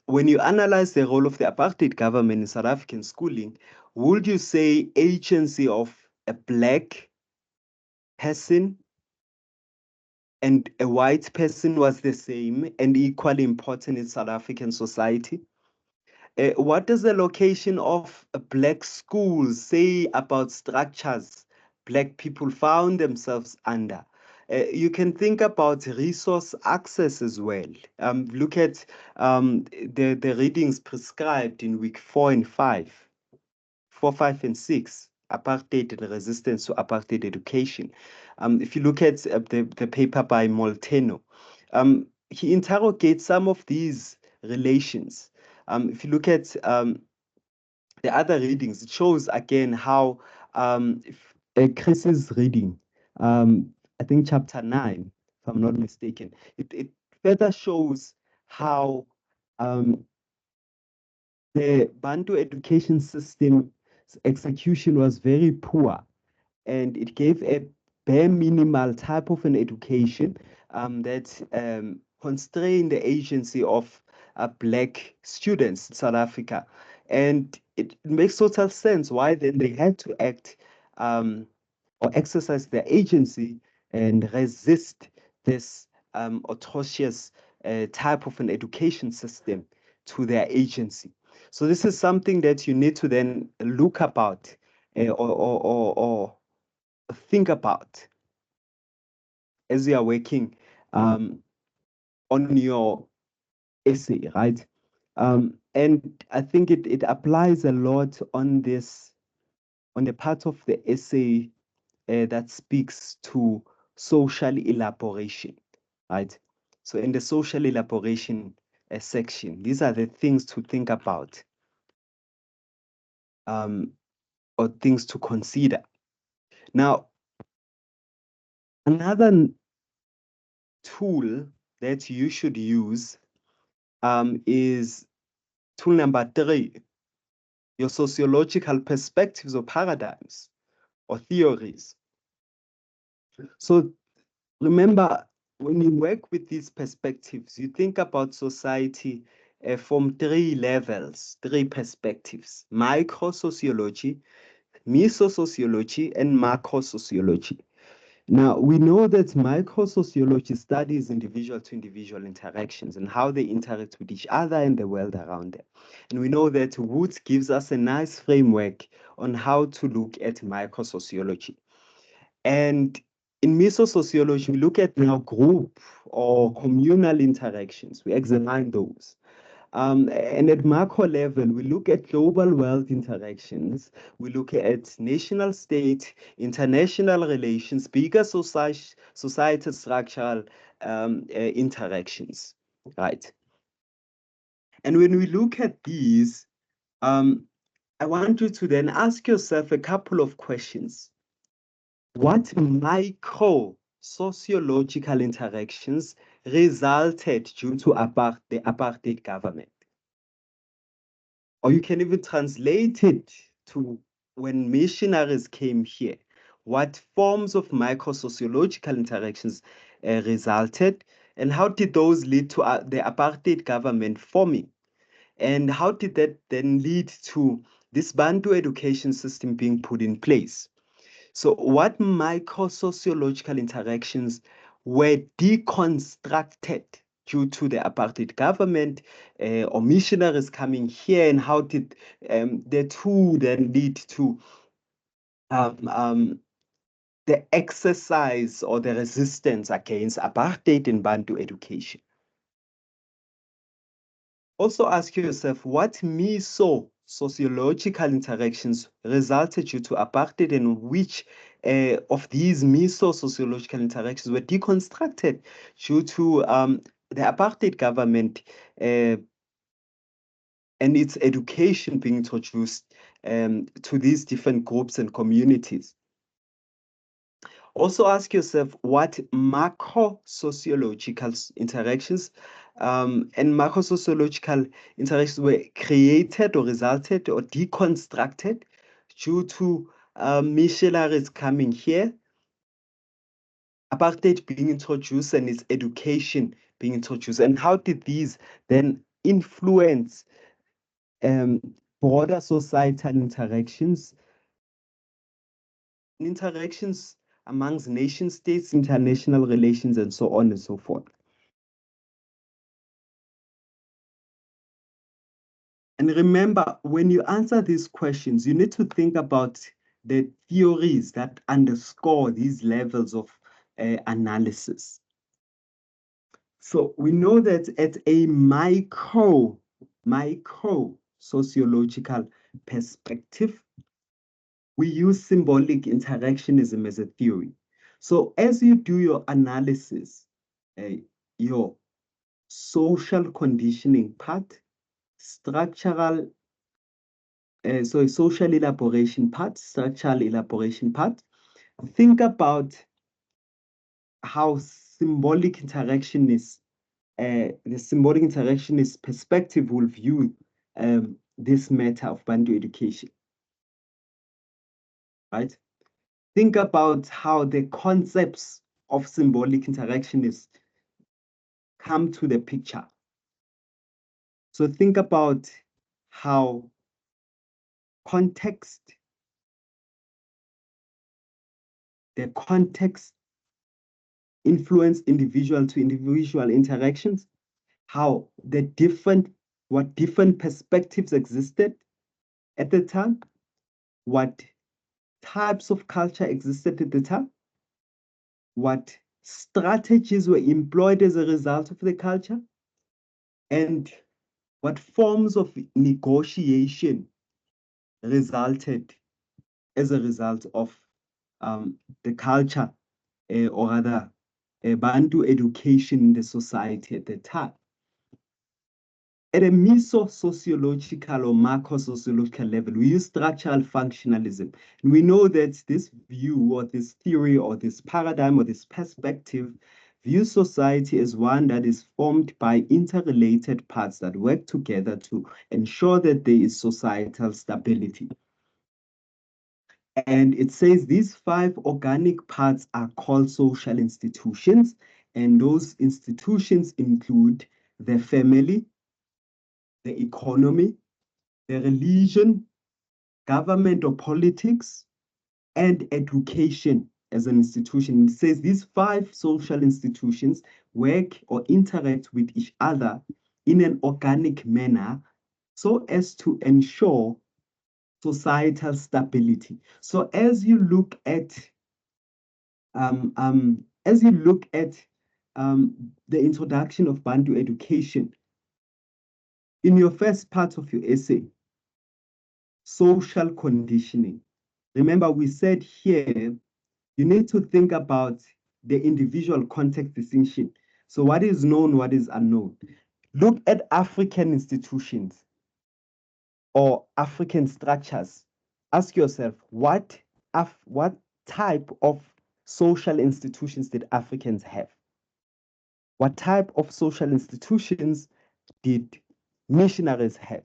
When you analyze the role of the apartheid government in South African schooling, would you say agency of a black person and a white person was the same and equally important in South African society? What does the location of black schools say about structures black people found themselves under? You can think about resource access as well. Look at the readings prescribed in week 4 and 5, 4, 5, and 6, apartheid and resistance to apartheid education. If you look at the paper by Molteno, he interrogates some of these relations. If you look at the other readings, it shows again how Chris's reading, I think chapter 9, if I'm not mistaken, it further shows how the Bantu education system's execution was very poor, and it gave a bare minimal type of an education that constrained the agency of black students in South Africa. And it makes total sense why then they had to act or exercise their agency and resist this atrocious type of an education system to their agency. So this is something that you need to then look about or think about as you are working on your essay, right? And I think it applies a lot on this, on the part of the essay that speaks to social elaboration, right? So in the social elaboration section, these are the things to think about or things to consider. Now, another tool that you should use is tool number 3, your sociological perspectives or paradigms or theories. So remember, when you work with these perspectives, you think about society from 3 levels, 3 perspectives: micro sociology, meso sociology, and macro sociology. Now, we know that micro-sociology studies individual to individual interactions and how they interact with each other and the world around them. And we know that Woods gives us a nice framework on how to look at micro-sociology. And in meso-sociology, we look at now group or communal interactions. We examine those. And at macro level, we look at global world interactions. We look at national state, international relations, bigger society structural interactions, right? And when we look at these, I want you to then ask yourself a couple of questions. What micro sociological interactions resulted due to the apartheid government? Or you can even translate it to when missionaries came here. What forms of micro-sociological interactions resulted, and how did those lead to the apartheid government forming? And how did that then lead to this Bantu education system being put in place? So, what micro-sociological interactions were deconstructed due to the apartheid government or missionaries coming here, and how did the two then lead to um, um, the exercise or the resistance against apartheid in Bantu education? Also ask yourself, what meso sociological interactions resulted due to apartheid, and which of these meso sociological interactions were deconstructed due to the apartheid government and its education being introduced to these different groups and communities. Also ask yourself what macro sociological interactions and macro sociological interactions were created or resulted or deconstructed due to missionaries coming here, apartheid being introduced, and its education being introduced. And how did these then influence um, broader societal interactions amongst nation states, international relations, and so on and so forth. And remember, when you answer these questions, you need to think about the theories that underscore these levels of analysis. So we know that at a micro sociological perspective, we use symbolic interactionism as a theory. So as you do your analysis, your social conditioning part, structural, so social elaboration part, structural elaboration part, think about how symbolic interactionist, the symbolic interactionist perspective will view this matter of Bantu education, right? Think about how the concepts of symbolic interactionists come to the picture. So think about how context, the context influence individual to individual interactions, how the different what different perspectives existed at the time, what types of culture existed at the time, what strategies were employed as a result of the culture, and what forms of negotiation resulted as a result of the culture, or rather, Bantu education in the society at the time. At a meso-sociological or macro-sociological level, we use structural functionalism. And we know that this view or this theory or this paradigm or this perspective views society as one that is formed by interrelated parts that work together to ensure that there is societal stability. And it says these 5 organic parts are called social institutions, and those institutions include the family, the economy, the religion, government or politics, and education as an institution. It says these 5 social institutions work or interact with each other in an organic manner so as to ensure societal stability. So as you look at the introduction of Bantu education, in your first part of your essay, social conditioning. Remember, we said here, you need to think about the individual context distinction. So what is known, what is unknown? Look at African institutions or African structures. Ask yourself, what type of social institutions did Africans have? What type of social institutions did missionaries have?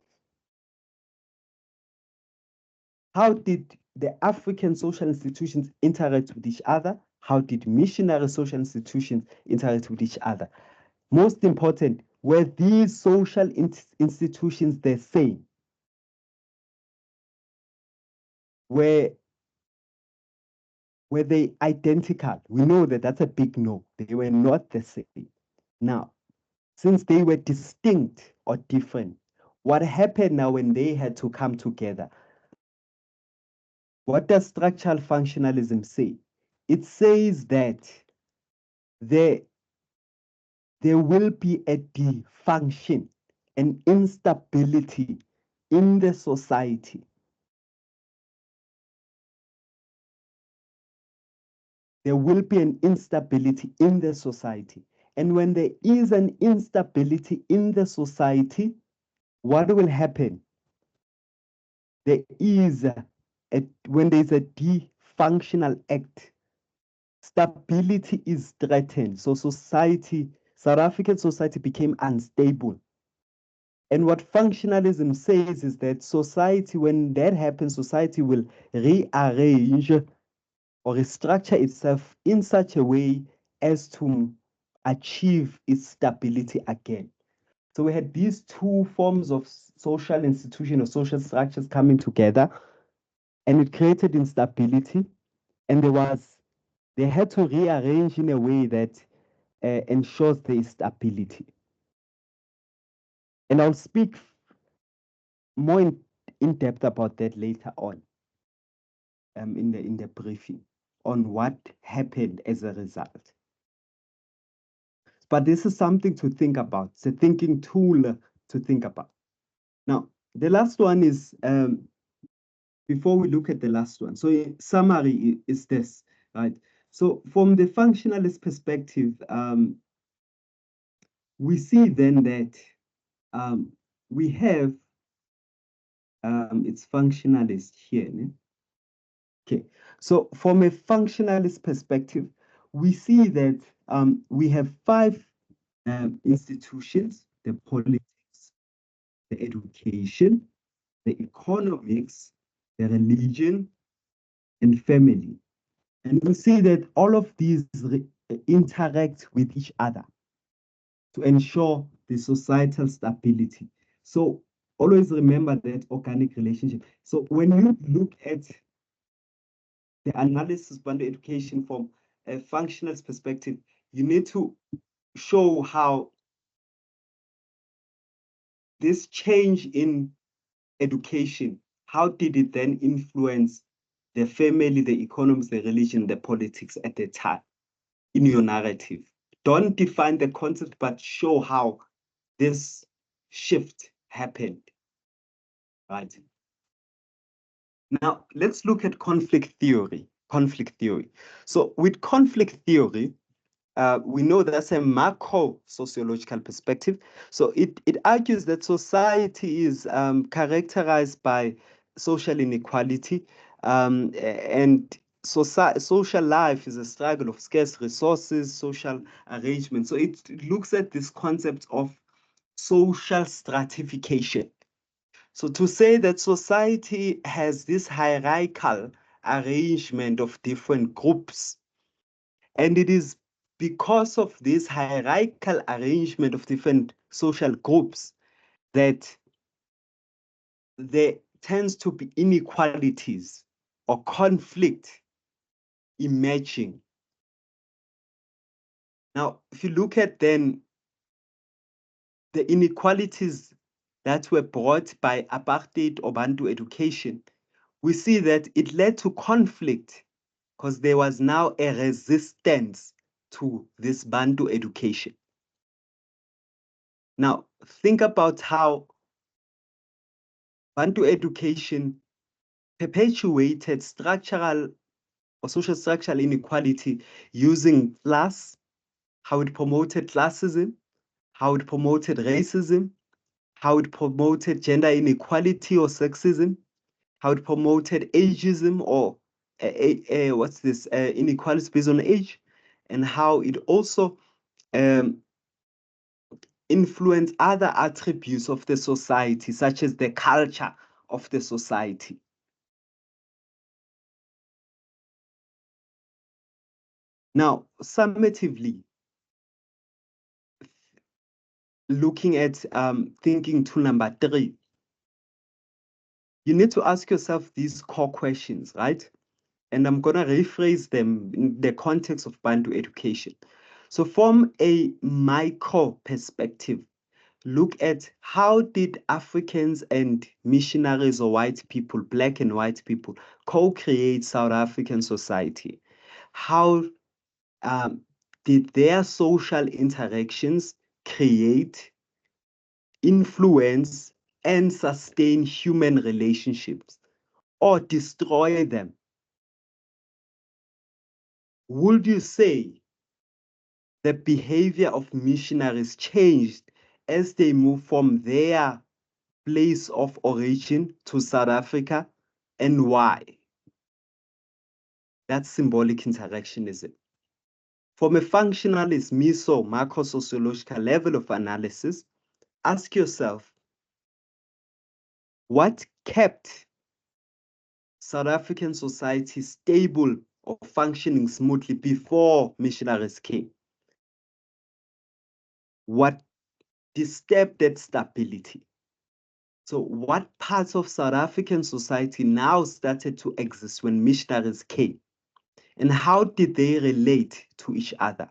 How did the African social institutions interact with each other? How did missionary social institutions interact with each other? Most important, were these social institutions the same? Were they identical? We know that that's a big no. They were not the same. Now, since they were distinct or different, what happened now when they had to come together? What does structural functionalism say? It says that there will be a dysfunction, an instability in the society. There will be an instability in the society. And when there is an instability in the society, what will happen? When there's a dysfunctional act, stability is threatened. So South African society became unstable. And what functionalism says is that society, when that happens, society will rearrange or restructure itself in such a way as to achieve its stability again. So we had these 2 forms of social institution or social structures coming together, and it created instability. And they had to rearrange in a way that ensures there is stability. And I'll speak more in depth about that later on in the briefing on what happened as a result. But this is something to think about. It's a thinking tool to think about. Now, the last one is, before we look at the last one, so summary is this, right? So from the functionalist perspective, we see then that we have, it's functionalist here. Ne? Okay, so from a functionalist perspective, we see that we have 5 institutions: the politics, the education, the economics, the religion, and family. And we see that all of these interact with each other to ensure the societal stability. So always remember that organic relationship. So when you look at the analysis of education from a functionalist perspective, you need to show how this change in education, how did it then influence the family, the economies, the religion, the politics at the time in your narrative? Don't define the concept, but show how this shift happened, right? Now, let's look at conflict theory. Conflict theory. So with conflict theory, we know that's a macro sociological perspective. So it argues that society is characterized by social inequality, and social life is a struggle of scarce resources, social arrangement. So it looks at this concept of social stratification. So to say that society has this hierarchical arrangement of different groups, and it is because of this hierarchical arrangement of different social groups that there tends to be inequalities or conflict emerging. Now, if you look at then the inequalities that were brought by apartheid or Bantu education, we see that it led to conflict because there was now a resistance to this Bantu education. Now, think about how Bantu education perpetuated structural or social structural inequality using class, how it promoted classism, how it promoted racism, how it promoted gender inequality or sexism, how it promoted ageism or inequalities based on age, and how it also um, influenced other attributes of the society, such as the culture of the society. Now, summatively, looking at thinking to number 3, you need to ask yourself these core questions, right? And I'm going to rephrase them in the context of Bantu education. So from a micro perspective, look at how did Africans and missionaries or white people, black and white people, co-create South African society? How did their social interactions create, influence, and sustain human relationships or destroy them? Would you say the behavior of missionaries changed as they moved from their place of origin to South Africa, and why? That's symbolic interactionism. From a functionalist, meso, macro sociological level of analysis, ask yourself, what kept South African society stable or functioning smoothly before missionaries came? What disturbed that stability? So what parts of South African society now started to exist when missionaries came? And how did they relate to each other?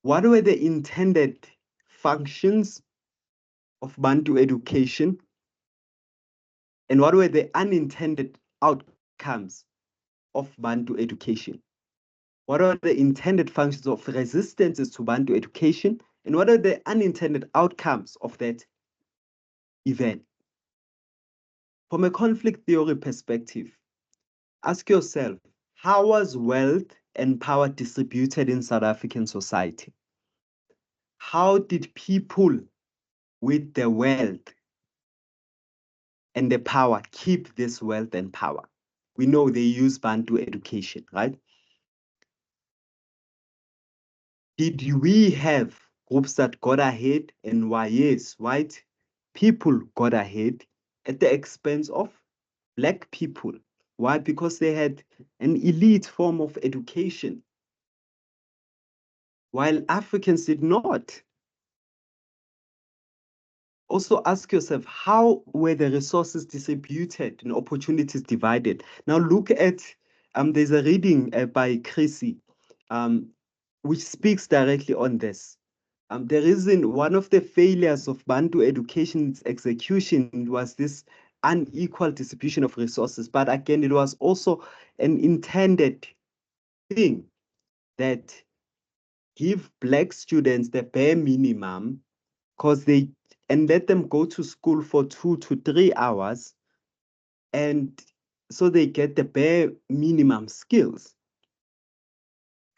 What were the intended functions of Bantu education? And what were the unintended outcomes of Bantu education? What are the intended functions of resistances to Bantu education? And what are the unintended outcomes of that event? From a conflict theory perspective, ask yourself, how was wealth and power distributed in South African society? How did people with the wealth and the power keep this wealth and power? We know they use Bantu education, right? Did we have groups that got ahead, and why? Yes, white people got ahead at the expense of black people. Why? Because they had an elite form of education, while Africans did not. Also ask yourself, how were the resources distributed and opportunities divided? Now look at, there's a reading by Chrissy, which speaks directly on this. The reason one of the failures of Bantu education's execution was this unequal distribution of resources. But again, it was also an intended thing that give Black students the bare minimum and let them go to school for 2 to 3 hours, and so they get the bare minimum skills,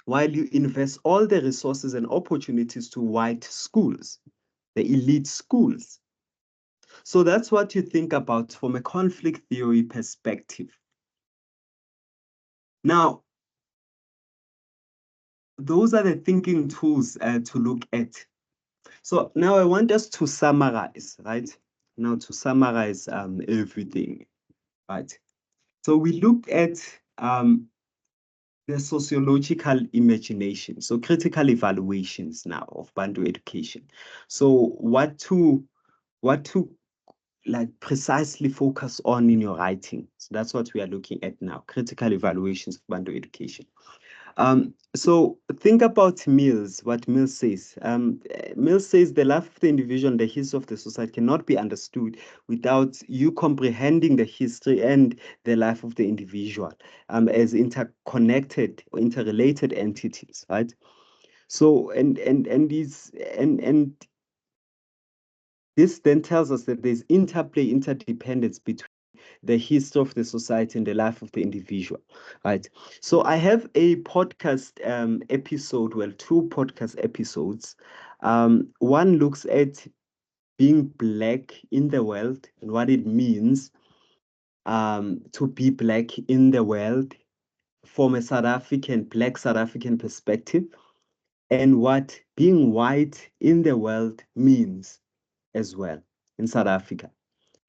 while you invest all the resources and opportunities to white schools, the elite schools. So that's what you think about from a conflict theory perspective. Now, those are the thinking tools to look at. So now I want us to summarize, right? Now to summarize everything, right? So we looked at the sociological imagination, so critical evaluations now of Bantu education. So what to like precisely focus on in your writing. So that's what we are looking at now, critical evaluations of Bantu education. So think about Mills, what Mills says. Mills says the life of the individual and the history of the society cannot be understood without you comprehending the history and the life of the individual as interconnected or interrelated entities, right? So and this then tells us that there's interplay, interdependence between the history of the society and the life of the individual, right? So I have a podcast episode, well, two podcast episodes. One looks at being Black in the world and what it means to be Black in the world from a Black South African perspective, and what being white in the world means as well in South Africa.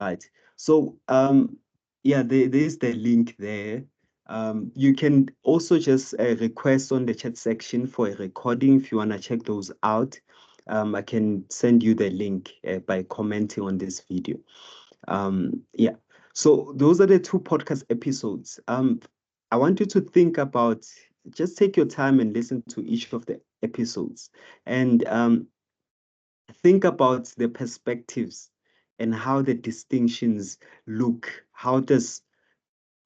Right. So, yeah, there's the link there. You can also just request on the chat section for a recording if you want to check those out. I can send you the link by commenting on this video. Yeah. So those are the two podcast episodes. I want you to think about, just take your time and listen to each of the episodes, and think about the perspectives and how the distinctions look. How does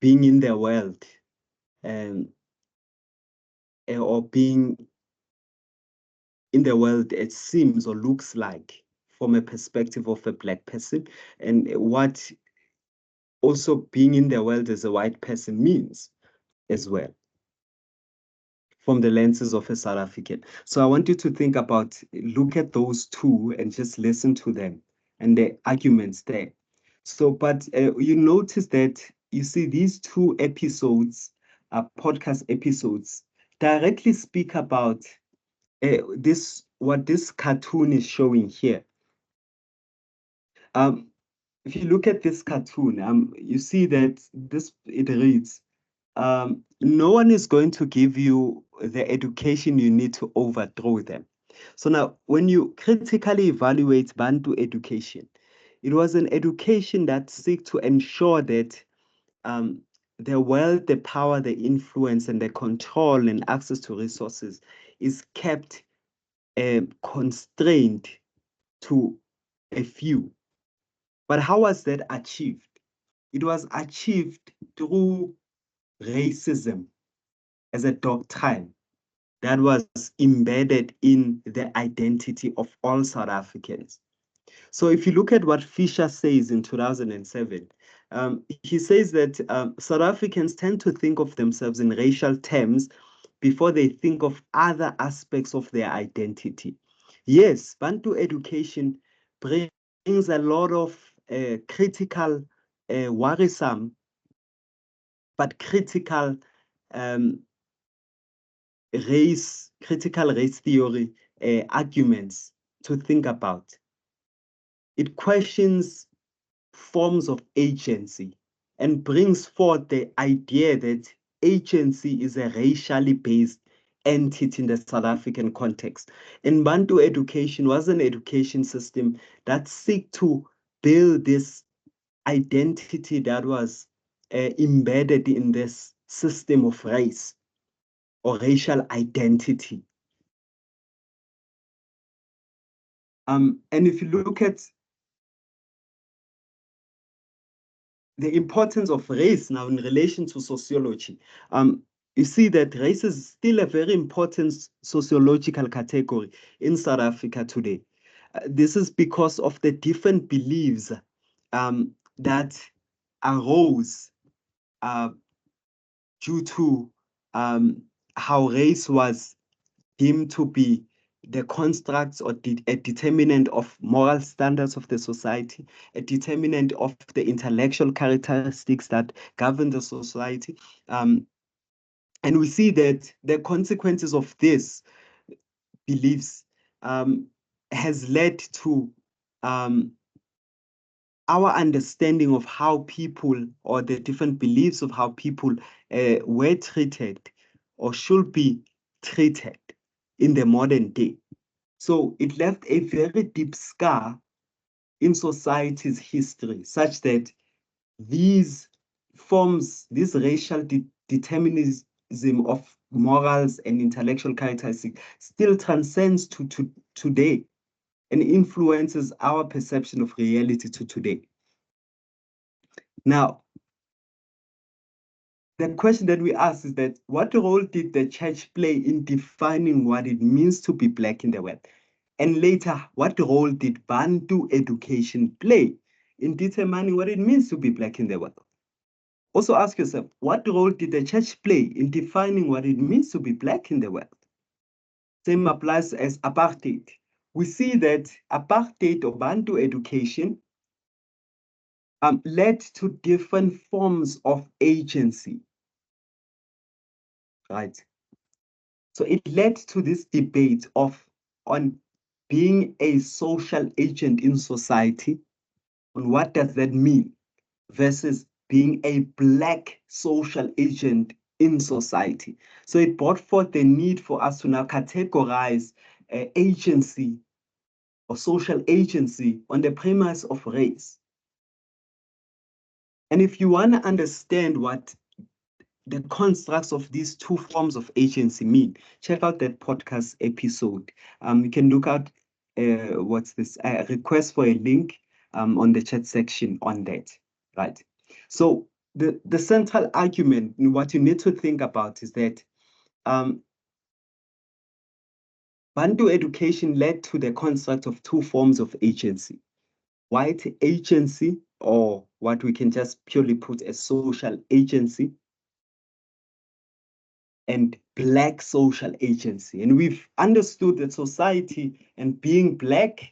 being in the world um, or being in the world, it seems or looks like from a perspective of a Black person, and what also being in the world as a white person means as well, from the lenses of a South African. So I want you to think about, look at those two and just listen to them and the arguments there. So, but you notice that, you see, these two episodes, podcast episodes, directly speak about what this cartoon is showing here. Um, if you look at this cartoon, you see that it reads, no one is going to give you the education you need to overthrow them. So now, when you critically evaluate Bantu education, it was an education that seek to ensure that um, the wealth, the power, the influence, and the control and access to resources is kept constrained to a few. But how was that achieved? It was achieved through racism as a doctrine that was embedded in the identity of all South Africans. So if you look at what Fisher says in 2007, he says that South Africans tend to think of themselves in racial terms before they think of other aspects of their identity. Yes, Bantu education brings a lot of critical, worrisome, but um, critical race theory arguments to think about. It questions forms of agency and brings forth the idea that agency is a racially based entity in the South African context. And Bantu education was an education system that seek to build this identity that was embedded in this system of race or racial identity. And if you look at the importance of race now in relation to sociology, you see that race is still a very important sociological category in South Africa today. This is because of the different beliefs that arose uh, due to how race was deemed to be the constructs or a determinant of moral standards of the society, a determinant of the intellectual characteristics that govern the society. And we see that the consequences of this beliefs has led to our understanding of how people, or the different beliefs of how people were treated or should be treated in the modern day. So it left a very deep scar in society's history, such that these forms, this racial determinism of morals and intellectual characteristics still transcends to today and influences our perception of reality to today. Now, the question that we ask is that what role did the church play in defining what it means to be Black in the world? And later, what role did Bantu education play in determining what it means to be Black in the world? Also ask yourself, what role did the church play in defining what it means to be Black in the world? Same applies as apartheid. We see that apartheid or Bantu education led to different forms of agency, right? So it led to this debate on being a social agent in society, on what does that mean, versus being a Black social agent in society. So it brought forth the need for us to now categorize agency or social agency on the premise of race. And if you want to understand what the constructs of these two forms of agency mean, check out that podcast episode. You can look out what's this request for a link on the chat section on that, right? So the central argument, what you need to think about is that Bantu education led to the construct of two forms of agency: white agency, or what we can just purely put as social agency, and Black social agency. And we've understood that society and being Black,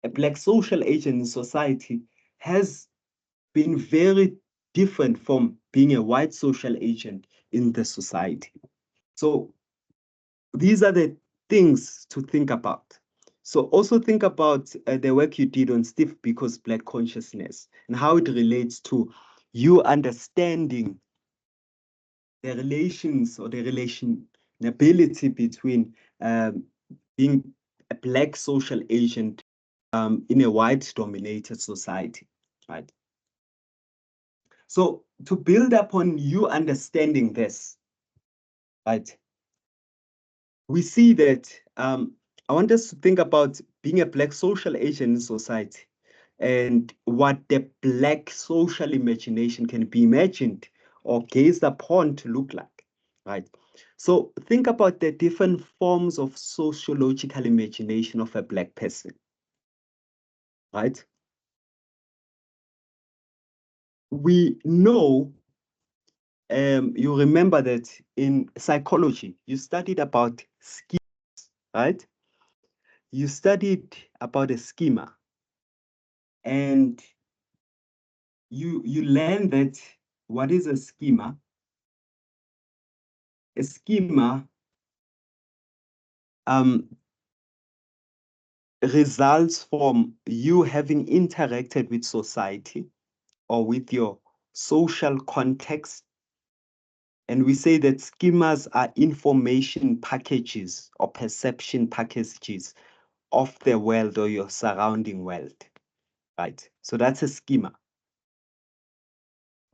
a Black social agent in society, has been very different from being a white social agent in the society. So these are the things to think about. So also think about the work you did on Steve Biko's Black consciousness and how it relates to you understanding the relations or the relationability between being a Black social agent in a white-dominated society, right? So to build upon you understanding this, right, we see that I want us to think about being a Black social agent in society and what the Black social imagination can be imagined or gazed upon to look like, right? So think about the different forms of sociological imagination of a Black person, right? We know, you remember that in psychology, you studied about schema, right? You studied about a schema, and you learn that what is a schema? A schema um, results from you having interacted with society or with your social context. And we say that schemas are information packages or perception packages of the world or your surrounding world, right? So that's a schema.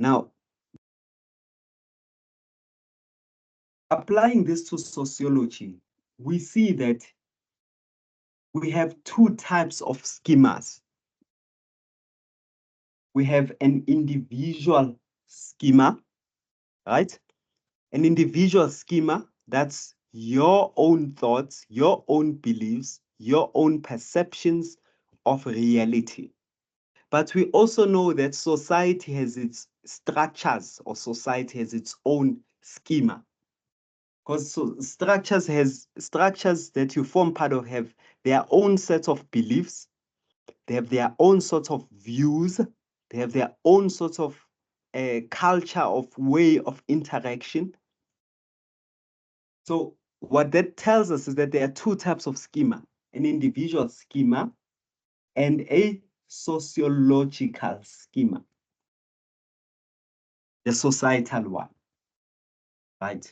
Now, applying this to sociology, we see that we have two types of schemas. We have an individual schema, right? An individual schema, that's your own thoughts, your own beliefs, your own perceptions of reality. But we also know that society has its structures, or society has its own schema. Because structures that you form part of have their own set of beliefs, they have their own sort of views, they have their own sort of culture of way of interaction. So what that tells us is that there are two types of schema: an individual schema and a sociological schema, the societal one, right?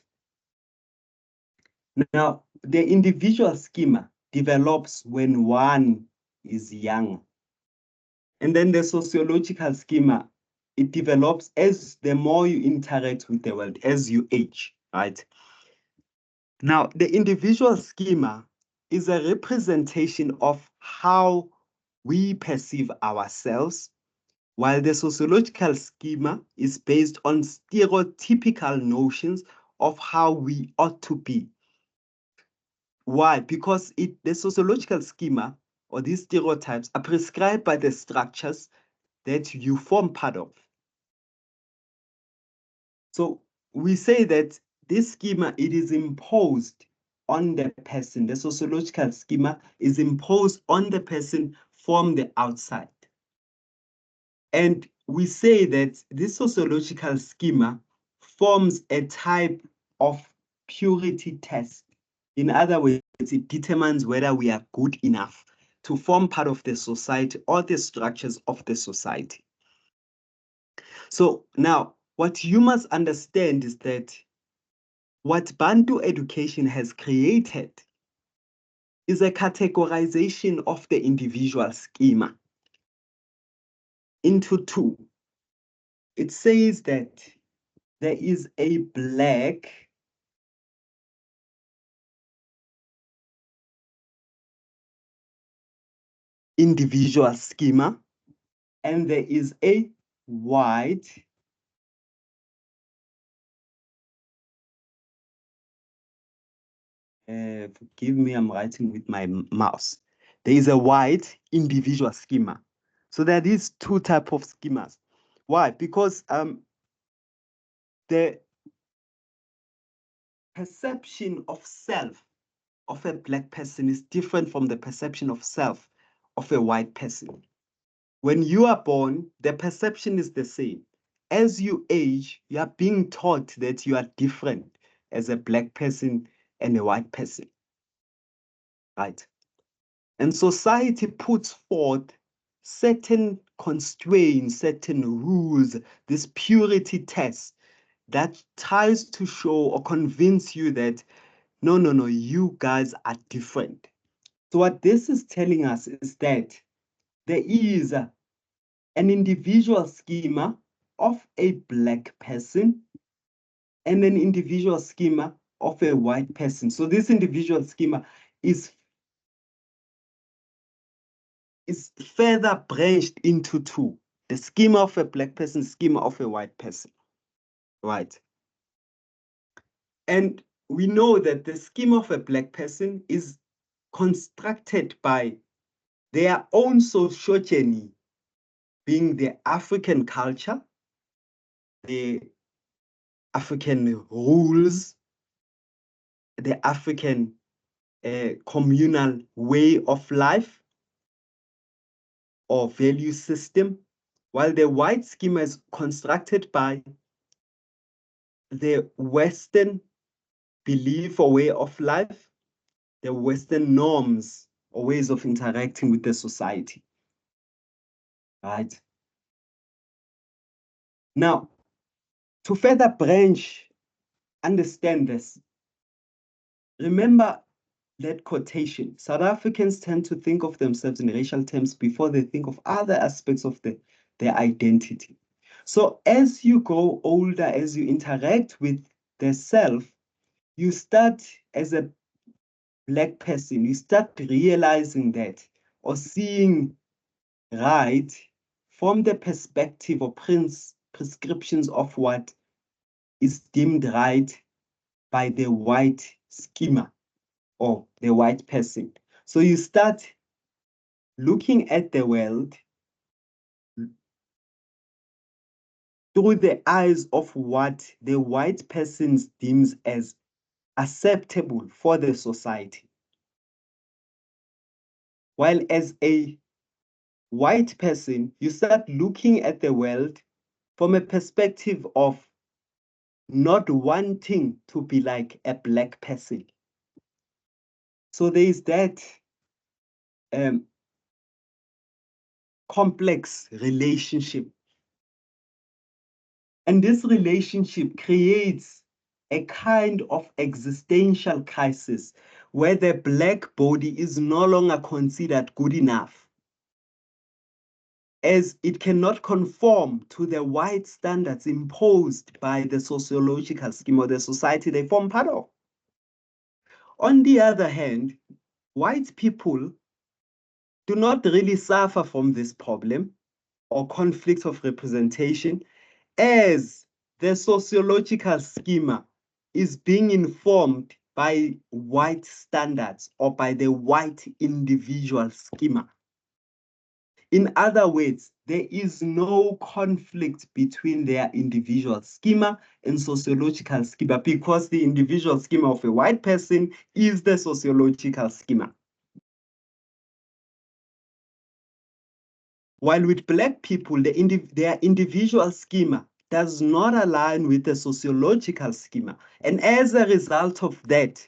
Now, the individual schema develops when one is young. And then the sociological schema, it develops as the more you interact with the world, as you age, right? Now, the individual schema is a representation of how we perceive ourselves, while the sociological schema is based on stereotypical notions of how we ought to be. Why? Because the sociological schema, or these stereotypes, are prescribed by the structures that you form part of. So we say that this schema, it is imposed on the person. The sociological schema is imposed on the person from the outside. And we say that this sociological schema forms a type of purity test. In other words, it determines whether we are good enough to form part of the society or the structures of the society. So now, what you must understand is that what Bantu education has created is a categorization of the individual schema into two. It says that there is a black individual schema, and there is a white forgive me, I'm writing with my mouse. There is a white individual schema. So there are these two types of schemas. Why? Because the perception of self of a black person is different from the perception of self of a white person. When you are born, the perception is the same. As you age, you are being taught that you are different as a black person and a white person, right? And society puts forth certain constraints, certain rules, this purity test that tries to show or convince you that no, no, no, you guys are different. So what this is telling us is that there is an individual schema of a black person and an individual schema of a white person. So this individual schema is further branched into two: the schema of a black person, schema of a white person, right? And we know that the schema of a black person is constructed by their own sociogeny, being the African culture, the African rules, the African communal way of life or value system, while the white schema is constructed by the Western belief or way of life, the Western norms or ways of interacting with the society, right? Now, to further branch, understand this, remember that quotation: South Africans tend to think of themselves in racial terms before they think of other aspects of their identity. So as you grow older, as you interact with the self, you start as a Black person, you start realizing that or seeing right from the perspective or prescriptions of what is deemed right by the white schema or the white person. So you start looking at the world through the eyes of what the white person deems as acceptable for the society. While as a white person, you start looking at the world from a perspective of not wanting to be like a black person. So there is that um, complex relationship. And this relationship creates a kind of existential crisis where the black body is no longer considered good enough, as it cannot conform to the white standards imposed by the sociological scheme or the society they form part of. On the other hand, white people do not really suffer from this problem or conflict of representation, as the sociological schema is being informed by white standards or by the white individual schema. In other words, there is no conflict between their individual schema and sociological schema, because the individual schema of a white person is the sociological schema. While with black people, their individual schema does not align with the sociological schema. And as a result of that,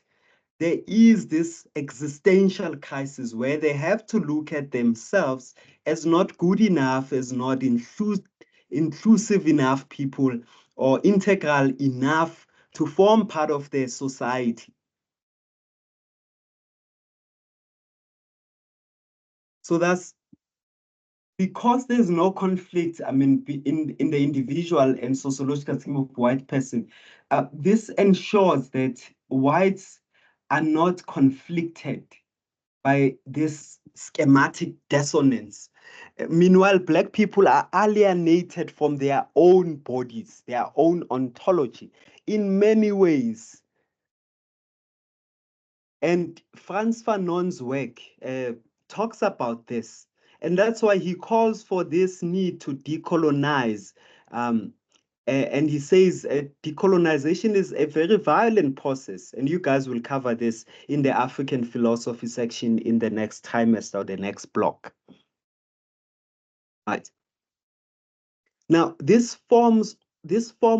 there is this existential crisis where they have to look at themselves as not good enough, as not inclusive enough people, or integral enough to form part of their society. So that's because there's no conflict, I mean, in the individual and sociological scheme of white person, this ensures that whites are not conflicted by this schematic dissonance. Meanwhile, black people are alienated from their own bodies, their own ontology in many ways. And Frantz Fanon's work talks about this. And that's why he calls for this need to decolonize. And he says decolonization is a very violent process. And you guys will cover this in the African philosophy section in the next trimester or the next block. Right. Now, this form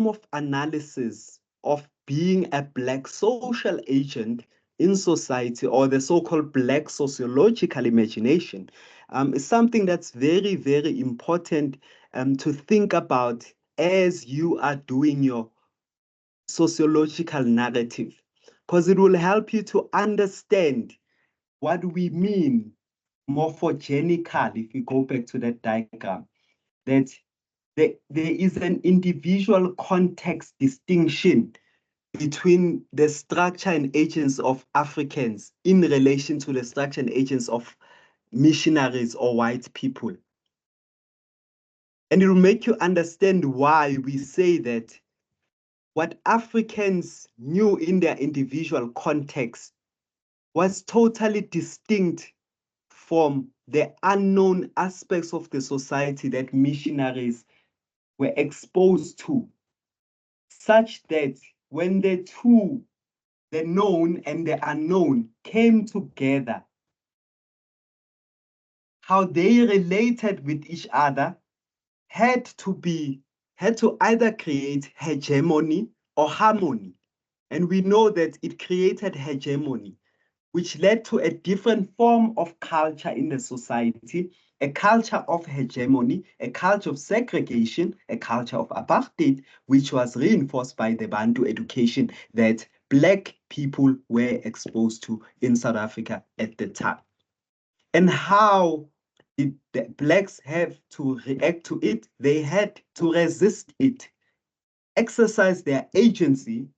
of analysis of being a black social agent in society, or the so-called black sociological imagination, is something that's very, very important to think about as you are doing your sociological narrative, because it will help you to understand what we mean morphogenically. If we go back to that diagram, that there is an individual context distinction between the structure and agents of Africans in relation to the structure and agents of missionaries or white people. And it will make you understand why we say that what Africans knew in their individual context was totally distinct from the unknown aspects of the society that missionaries were exposed to, such that when the two, the known and the unknown, came together, how they related with each other had to either create hegemony or harmony. And we know that it created hegemony, which led to a different form of culture in the society, a culture of hegemony, a culture of segregation, a culture of apartheid, which was reinforced by the Bantu education that Black people were exposed to in South Africa at the time. And how did the Blacks have to react to it? They had to resist it, exercise their agency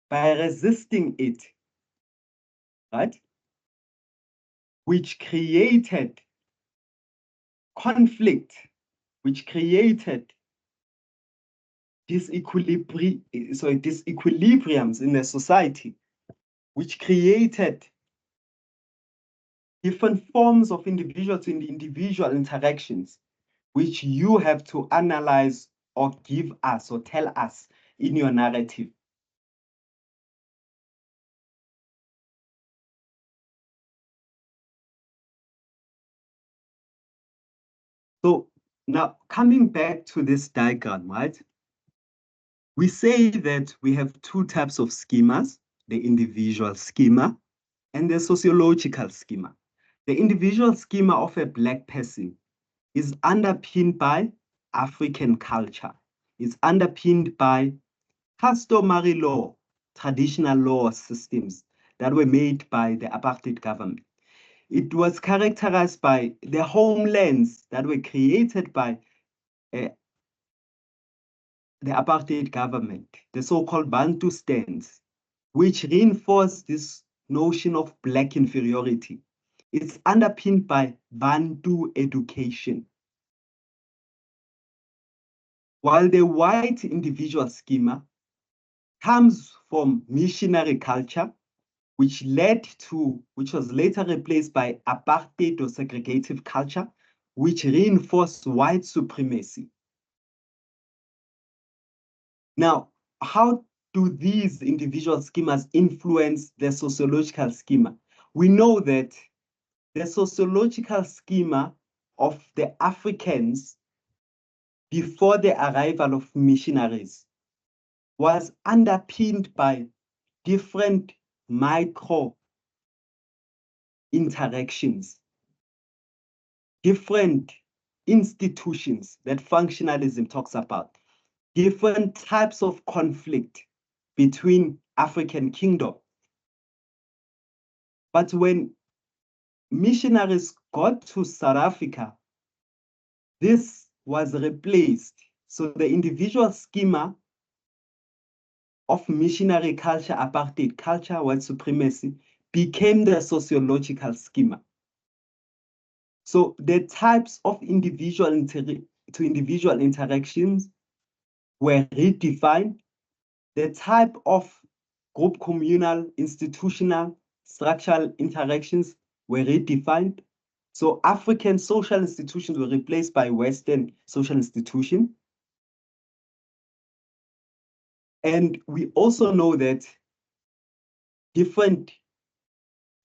by resisting it, right? which created conflict, which created disequilibriums in the society, which created different forms of individual to individual interactions, which you have to analyze or give us or tell us in your narrative. So now coming back to this diagram, right? We say that we have two types of schemas, the individual schema and the sociological schema. The individual schema of a Black person is underpinned by African culture. It's underpinned by customary law, traditional law systems that were made by the apartheid government. It was characterized by the homelands that were created by uh, the apartheid government, the so-called Bantustans, which reinforce this notion of Black inferiority. It's underpinned by Bantu education. While the white individual schema comes from missionary culture, which was later replaced by apartheid or segregative culture, which reinforced white supremacy. Now, how do these individual schemas influence the sociological schema? We know that the sociological schema of the Africans before the arrival of missionaries was underpinned by different micro interactions, different institutions that functionalism talks about, different types of conflict between African kingdoms. But when missionaries got to South Africa, this was replaced. So the individual schema of missionary culture, apartheid culture, white supremacy, became the sociological schema. So the types of individual to individual interactions were redefined. The type of group communal, institutional, structural interactions were redefined. So African social institutions were replaced by Western social institutions. And we also know that different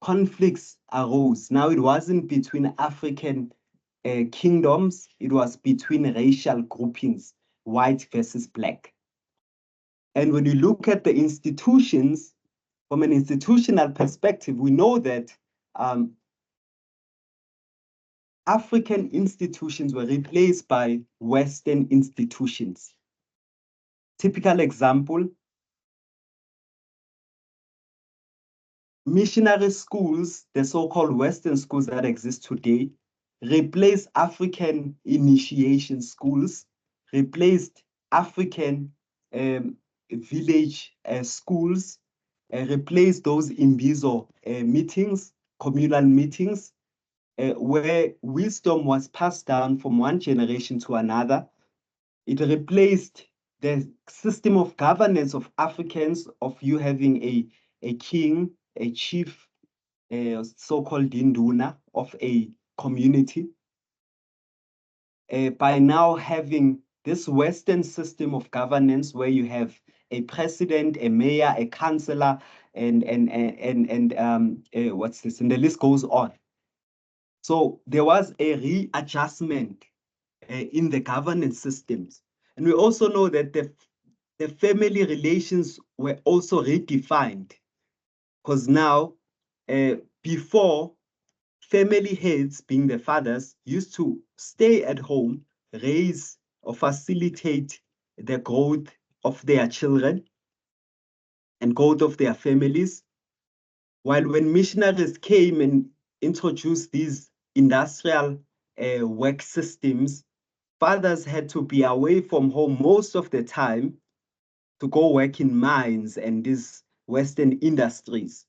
conflicts arose. Now it wasn't between African kingdoms, it was between racial groupings, white versus Black. And when you look at the institutions, from an institutional perspective, we know that African institutions were replaced by Western institutions. Typical example, missionary schools, the so-called Western schools that exist today, replaced African initiation schools, replaced African village schools, replaced those Imbizo meetings, communal meetings, where wisdom was passed down from one generation to another. It replaced the system of governance of Africans, of you having a king, a chief, so-called Induna of a community, by now having this Western system of governance where you have a president, a mayor, a councillor, and what's this? And the list goes on. So there was a readjustment in the governance systems. And we also know that the family relations were also redefined, because now, before, family heads, being the fathers, used to stay at home, raise or facilitate the growth of their children and growth of their families. While when missionaries came and introduced these industrial work systems, fathers had to be away from home most of the time to go work in mines and these Western industries,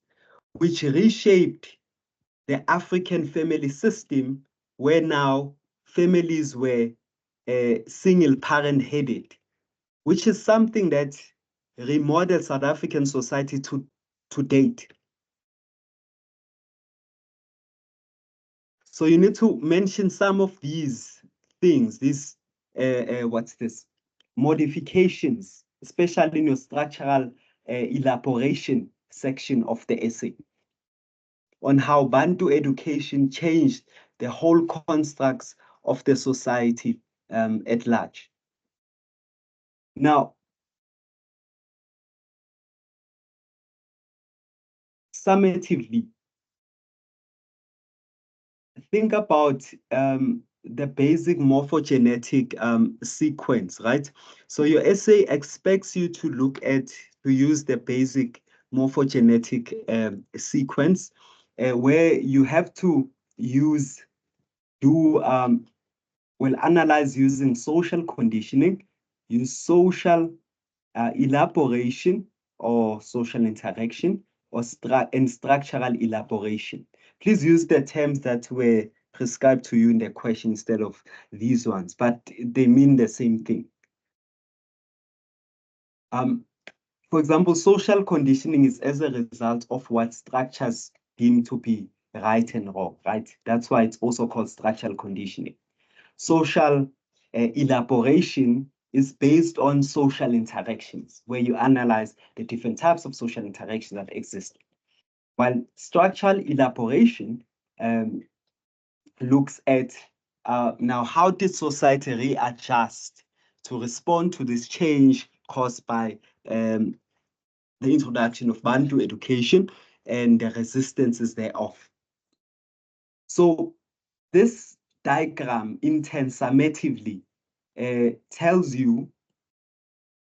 which reshaped the African family system, where now families were single parent headed, which is something that remodeled South African society to date. So you need to mention some of these things, these, what's this, modifications, especially in your structural elaboration section of the essay, on how Bantu education changed the whole constructs of the society at large. Now, summatively, think about the basic morphogenetic sequence, right? So your essay expects you to use the basic morphogenetic sequence, where you have to analyze using social conditioning, use social elaboration or social interaction, and structural elaboration. Please use the terms that were prescribed to you in the question instead of these ones, but they mean the same thing. For example, social conditioning is as a result of what structures deem to be right and wrong, right? That's why it's also called structural conditioning. Social elaboration is based on social interactions, where you analyze the different types of social interactions that exist. While structural elaboration looks at now, how did society readjust to respond to this change caused by the introduction of Bantu education and the resistances thereof. So this diagram, summatively, tells you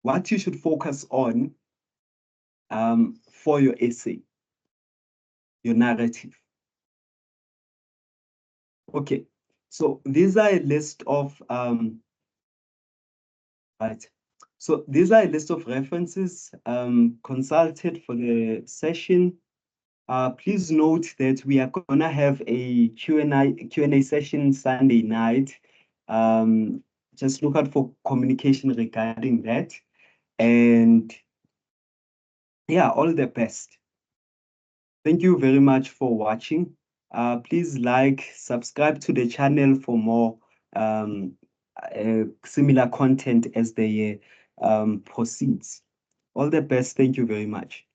what you should focus on for your essay, your narrative. Okay, so these are a list of right. So these are a list of references consulted for the session. Please note that we are gonna have a Q&A session Sunday night. Just look out for communication regarding that. And yeah, all the best. Thank you very much for watching. Please subscribe to the channel for more similar content as the year proceeds. All the best. Thank you very much.